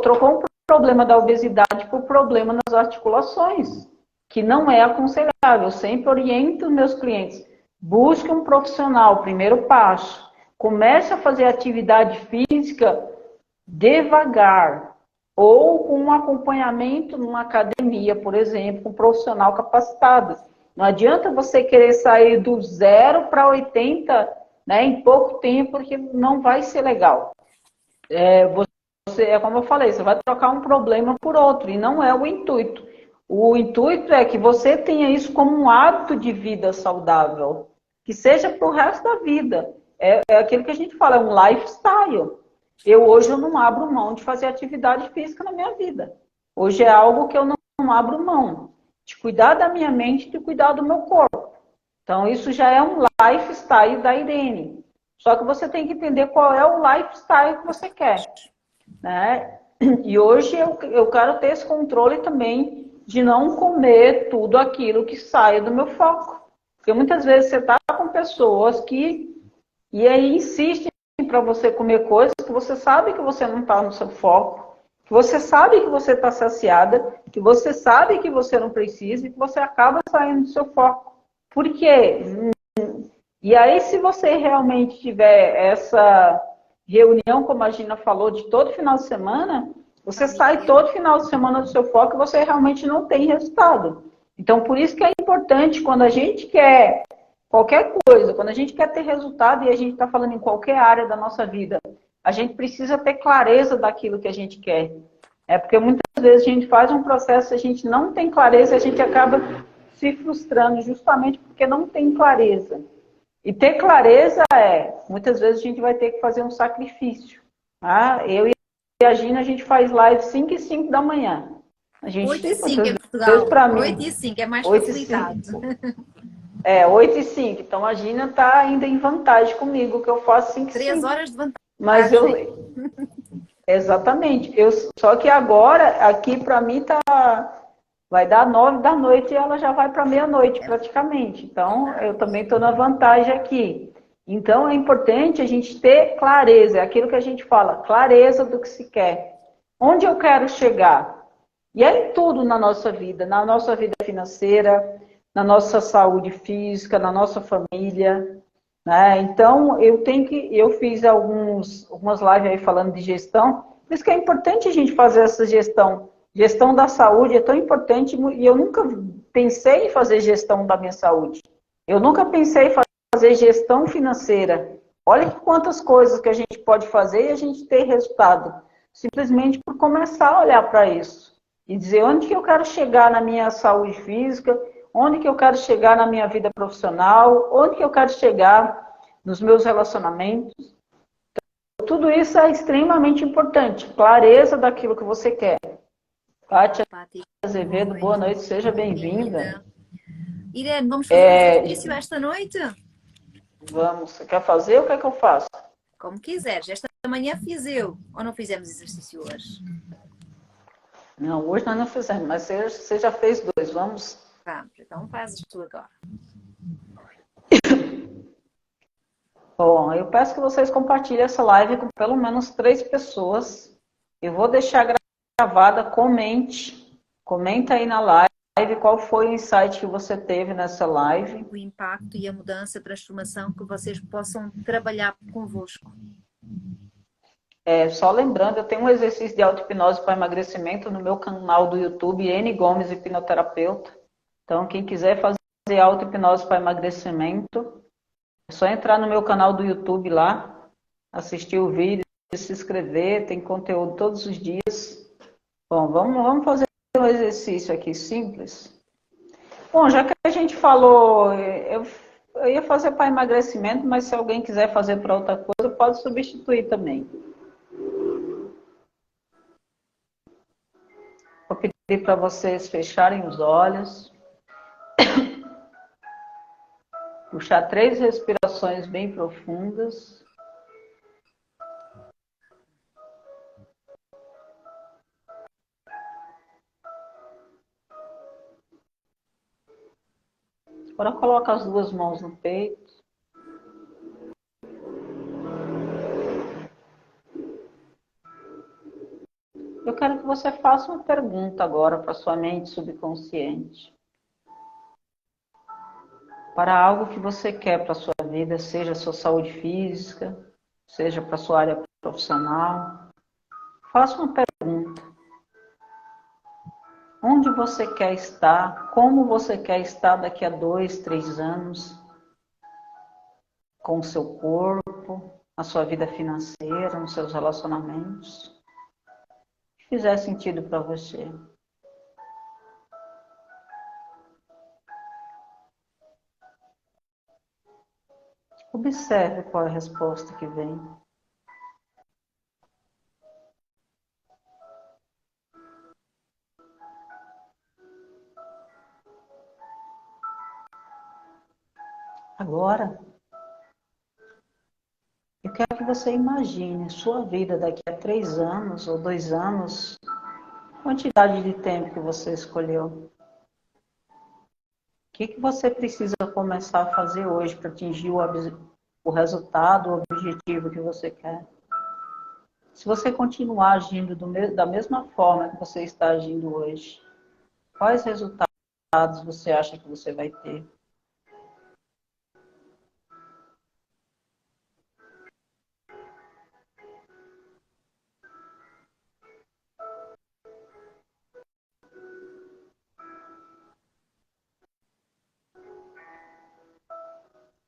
Trocou um problema da obesidade por problema nas articulações, que não é aconselhável. Eu sempre oriento meus clientes, Busque um profissional, primeiro passo. Comece a fazer atividade física devagar, ou com um acompanhamento numa academia, por exemplo, um profissional capacitado. Não adianta você querer sair do 0 para 80, né, em pouco tempo, porque não vai ser legal. É como eu falei, você vai trocar um problema por outro, e não é o intuito. O intuito é que você tenha isso como um hábito de vida saudável, que seja para o resto da vida. É aquilo que a gente fala, é um lifestyle. Hoje eu não abro mão de fazer atividade física na minha vida. Hoje é algo que eu não abro mão. De cuidar da minha mente e de cuidar do meu corpo. Então, isso já é um lifestyle da Irene. Só que você tem que entender qual é o lifestyle que você quer. Né? E hoje eu quero ter esse controle também de não comer tudo aquilo que sai do meu foco. Porque muitas vezes você está com pessoas que e aí insistem para você comer coisas que você sabe que você não está no seu foco, que você sabe que você está saciada, que você sabe que você não precisa e que você acaba saindo do seu foco. Por quê? E aí, se você realmente tiver essa reunião, como a Gina falou, de todo final de semana, você sai todo final de semana do seu foco e você realmente não tem resultado. Então, por isso que é importante, quando a gente quer qualquer coisa, quando a gente quer ter resultado, e a gente está falando em qualquer área da nossa vida, a gente precisa ter clareza daquilo que a gente quer. Porque muitas vezes a gente faz um processo, a gente não tem clareza, a gente acaba se frustrando justamente porque não tem clareza. E ter clareza muitas vezes a gente vai ter que fazer um sacrifício. Tá? Eu e a Gina, a gente faz live 5 e 5 da manhã. A gente, 8 e 5 em Portugal. 8 e 5 é mais 8 facilitado. 8 e 5. Então a Gina está ainda em vantagem comigo, que eu faço 5 e 5. 3 horas de vantagem. Mas eu... Exatamente. Só que agora, aqui para mim, vai dar 9 da noite e ela já vai para meia-noite praticamente. Então, eu também estou na vantagem aqui. Então, é importante a gente ter clareza, é aquilo que a gente fala, clareza do que se quer. Onde eu quero chegar? E é em tudo na nossa vida financeira, na nossa saúde física, na nossa família. Né? Então, eu fiz algumas lives aí falando de gestão, por isso que é importante a gente fazer essa gestão. Gestão da saúde é tão importante e eu nunca pensei em fazer gestão da minha saúde. Eu nunca pensei em fazer gestão financeira. Olha quantas coisas que a gente pode fazer e a gente ter resultado. Simplesmente por começar a olhar para isso. E dizer onde que eu quero chegar na minha saúde física, onde que eu quero chegar na minha vida profissional, onde que eu quero chegar nos meus relacionamentos. Então, tudo isso é extremamente importante. Clareza daquilo que você quer. Pátia Azevedo, boa noite, seja bem-vinda. Irene, vamos fazer um exercício esta noite? Vamos. Você quer fazer ou quer que eu faça? Como quiseres. Esta manhã fiz eu. Ou não fizemos exercício hoje? Não, hoje nós não fizemos, mas você já fez 2. Vamos. Vamos, então fazes tu agora. Bom, eu peço que vocês compartilhem essa live com pelo menos 3 pessoas. Eu vou deixar gravada, comenta aí na live qual foi o insight que você teve nessa live. O impacto e a mudança, a transformação que vocês possam trabalhar convosco. Só lembrando, eu tenho um exercício de auto-hipnose para emagrecimento no meu canal do YouTube, N Gomes Hipnoterapeuta. Então, quem quiser fazer auto-hipnose para emagrecimento, é só entrar no meu canal do YouTube lá, assistir o vídeo, se inscrever, tem conteúdo todos os dias. Bom, vamos fazer um exercício aqui simples. Bom, já que a gente falou, eu ia fazer para emagrecimento, mas se alguém quiser fazer para outra coisa, pode substituir também. Vou pedir para vocês fecharem os olhos. Puxar 3 respirações bem profundas. Agora coloca as 2 mãos no peito. Eu quero que você faça uma pergunta agora para sua mente subconsciente. para algo que você quer para a sua vida, seja a sua saúde física, seja para a sua área profissional. Faça uma pergunta. Onde você quer estar? Como você quer estar daqui a 2, 3 anos? Com o seu corpo, a sua vida financeira, nos seus relacionamentos? Que fizer sentido para você. Observe qual é a resposta que vem. Agora, eu quero que você imagine sua vida daqui a 3 anos ou 2 anos, quantidade de tempo que você escolheu. O que você precisa começar a fazer hoje para atingir o resultado, o objetivo que você quer? Se você continuar agindo da mesma forma que você está agindo hoje, quais resultados você acha que você vai ter?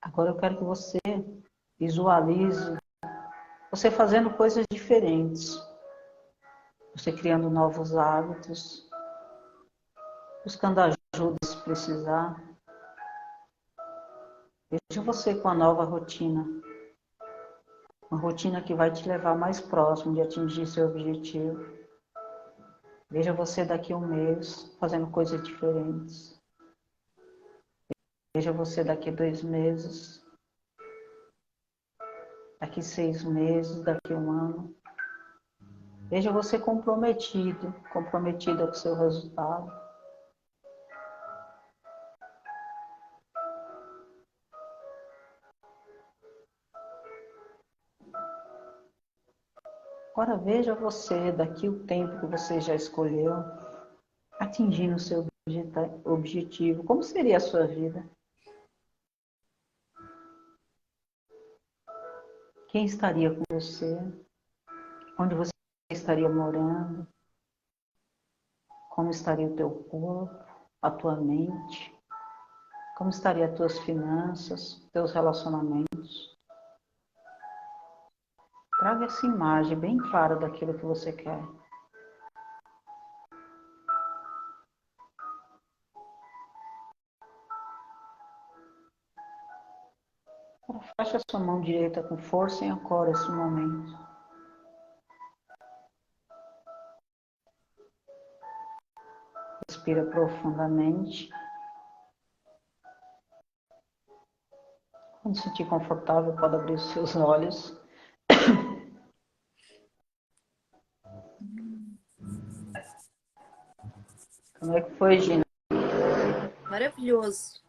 Agora eu quero que você visualize você fazendo coisas diferentes. Você criando novos hábitos, buscando ajuda se precisar. Veja você com a nova rotina. Uma rotina que vai te levar mais próximo de atingir seu objetivo. Veja você daqui a 1 mês fazendo coisas diferentes. Veja você daqui a 2 meses. Daqui a 6 meses, daqui a 1 ano. Veja você comprometido, comprometida com o seu resultado. Agora veja você, daqui o tempo que você já escolheu, atingindo o seu objetivo. Como seria a sua vida? Quem estaria com você? Onde você estaria morando? Como estaria o teu corpo, a tua mente? Como estaria as tuas finanças, teus relacionamentos? Traga essa imagem bem clara daquilo que você quer. Agora feche a sua mão direita com força e ancora esse momento. Respira profundamente. Quando se sentir confortável, pode abrir os seus olhos. Como é que foi, Gina? Maravilhoso.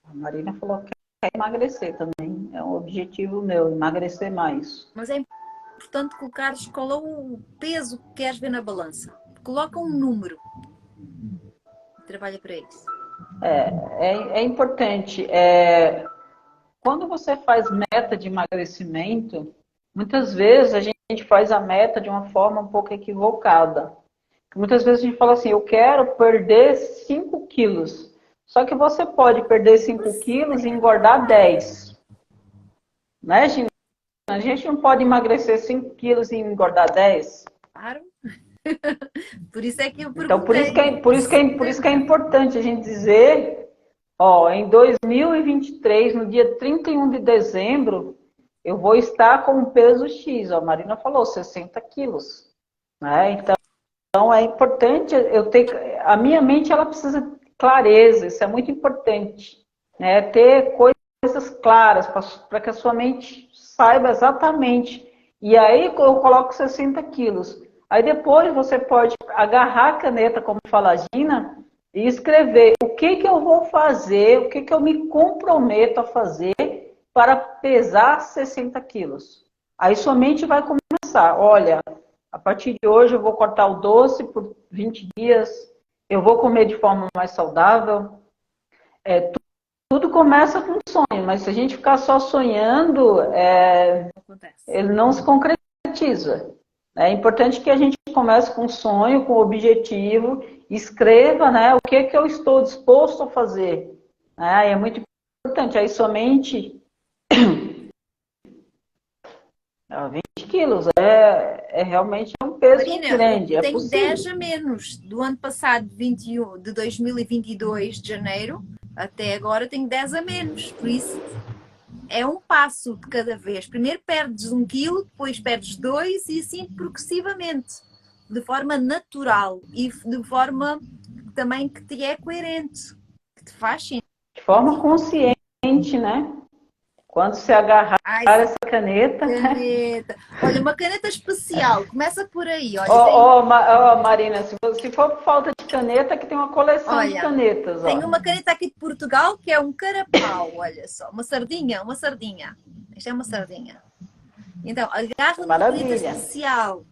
A Marina falou que quer emagrecer também. É um objetivo meu, emagrecer mais. Mas é importante colocares qual é o peso que queres ver na balança. Coloca um número. Trabalha para isso. É importante. Quando você faz meta de emagrecimento, muitas vezes a gente faz a meta de uma forma um pouco equivocada. Muitas vezes a gente fala assim, eu quero perder 5 quilos. Só que você pode perder 5 quilos e engordar 10. Né, Gina? A gente não pode emagrecer 5 quilos e engordar 10. Claro. Por isso é que eu perguntei. Então, por isso que é importante a gente dizer, em 2023, no dia 31 de dezembro, eu vou estar com um peso X. A Marina falou, 60 quilos. Né? Então, é importante eu ter... A minha mente, ela precisa de clareza, isso é muito importante. Né? Ter coisas claras, para que a sua mente saiba exatamente. E aí, eu coloco 60 quilos. Aí depois você pode agarrar a caneta, como fala a Gina, e escrever o que eu vou fazer, o que eu me comprometo a fazer para pesar 60 quilos. Aí sua mente vai começar, olha, a partir de hoje eu vou cortar o doce por 20 dias, eu vou comer de forma mais saudável, É, tudo começa com sonho, mas se a gente ficar só sonhando, ele não se concretiza. É importante que a gente comece com sonho, com objetivo, escreva, né, o que eu estou disposto a fazer. Né? É muito importante. Aí somente 20 quilos é realmente um peso Marina, grande, eu é tenho 10 possível. a menos. Do ano passado, 21, de 2022, de janeiro, até agora tenho 10 a menos. Por isso, é um passo de cada vez. Primeiro perdes 1 quilo, depois perdes 2 e assim progressivamente. De forma natural e de forma também que te é coerente. Que te faz sentido. De forma consciente, né? Quando se agarrar Ai, essa caneta, né? caneta. Olha, uma caneta especial. Começa por aí. Olha, tem, Ó, Marina, se for por falta de caneta, que tem uma coleção de olha, canetas, tem ó. uma caneta aqui de Portugal que é um carapau. Olha só, uma sardinha, uma sardinha. Esta é uma sardinha. Então, agarra numa caneta Maravilha. especial.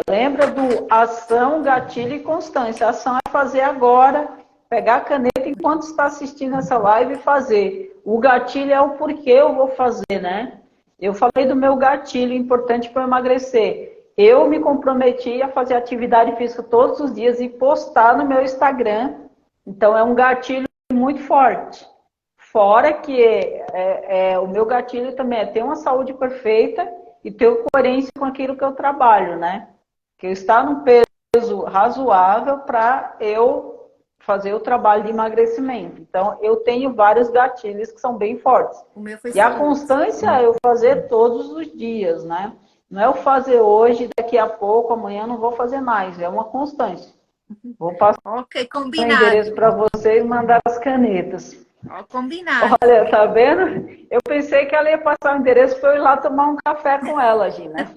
Lembra do ação, gatilho e constância. A ação é fazer agora, pegar a caneta enquanto está assistindo essa live e fazer. O gatilho é o porquê eu vou fazer, né? Eu falei do meu gatilho importante para emagrecer. Eu me comprometi a fazer atividade física todos os dias e postar no meu Instagram. Então é um gatilho muito forte. Fora que o meu gatilho também é ter uma saúde perfeita e ter coerência com aquilo que eu trabalho, né? Que eu estar num peso razoável para eu fazer o trabalho de emagrecimento. Então, eu tenho vários gatilhos que são bem fortes. O meu foi E a saúde. constância é eu fazer todos os dias, né? Não é eu fazer hoje, daqui a pouco, amanhã não vou fazer mais. É uma constância. Vou passar Ok, o endereço combinado. para vocês e mandar as canetas. Ó, combinado. Olha, tá vendo? Eu pensei que ela ia passar o endereço para eu ir lá tomar um café com ela, Gina.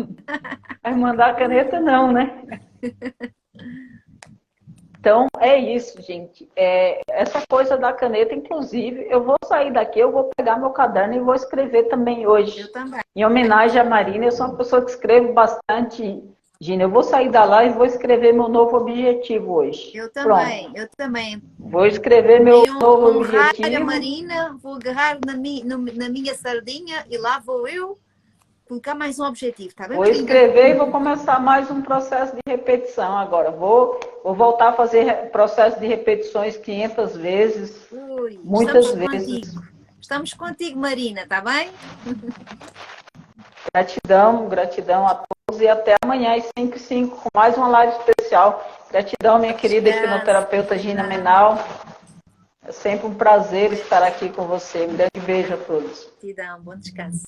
Mas mandar a caneta, não, né? Então, é isso, gente. Essa coisa da caneta, inclusive, eu vou sair daqui, eu vou pegar meu caderno e vou escrever também hoje. Eu também. Em homenagem à Marina, eu sou uma pessoa que escrevo bastante, Gina. Eu vou sair da live e vou escrever meu novo objetivo hoje. Eu Pronto. também. Eu também. Vou escrever meu novo Honrar a objetivo. Marina, vou agarrar na minha sardinha e lá vou eu colocar mais um objetivo, está bem, Vou Marina? escrever e vou começar mais um processo de repetição agora. Vou voltar a fazer processo de repetições 500 vezes, Ui, muitas estamos vezes. contigo. Estamos contigo, Marina, está bem? Gratidão, gratidão a todos e até amanhã às 5h05 com mais uma live especial. Gratidão, minha querida hipnoterapeuta Gina Menal. É sempre um prazer estar aqui com você. Um grande beijo a todos. Gratidão, bom descanso.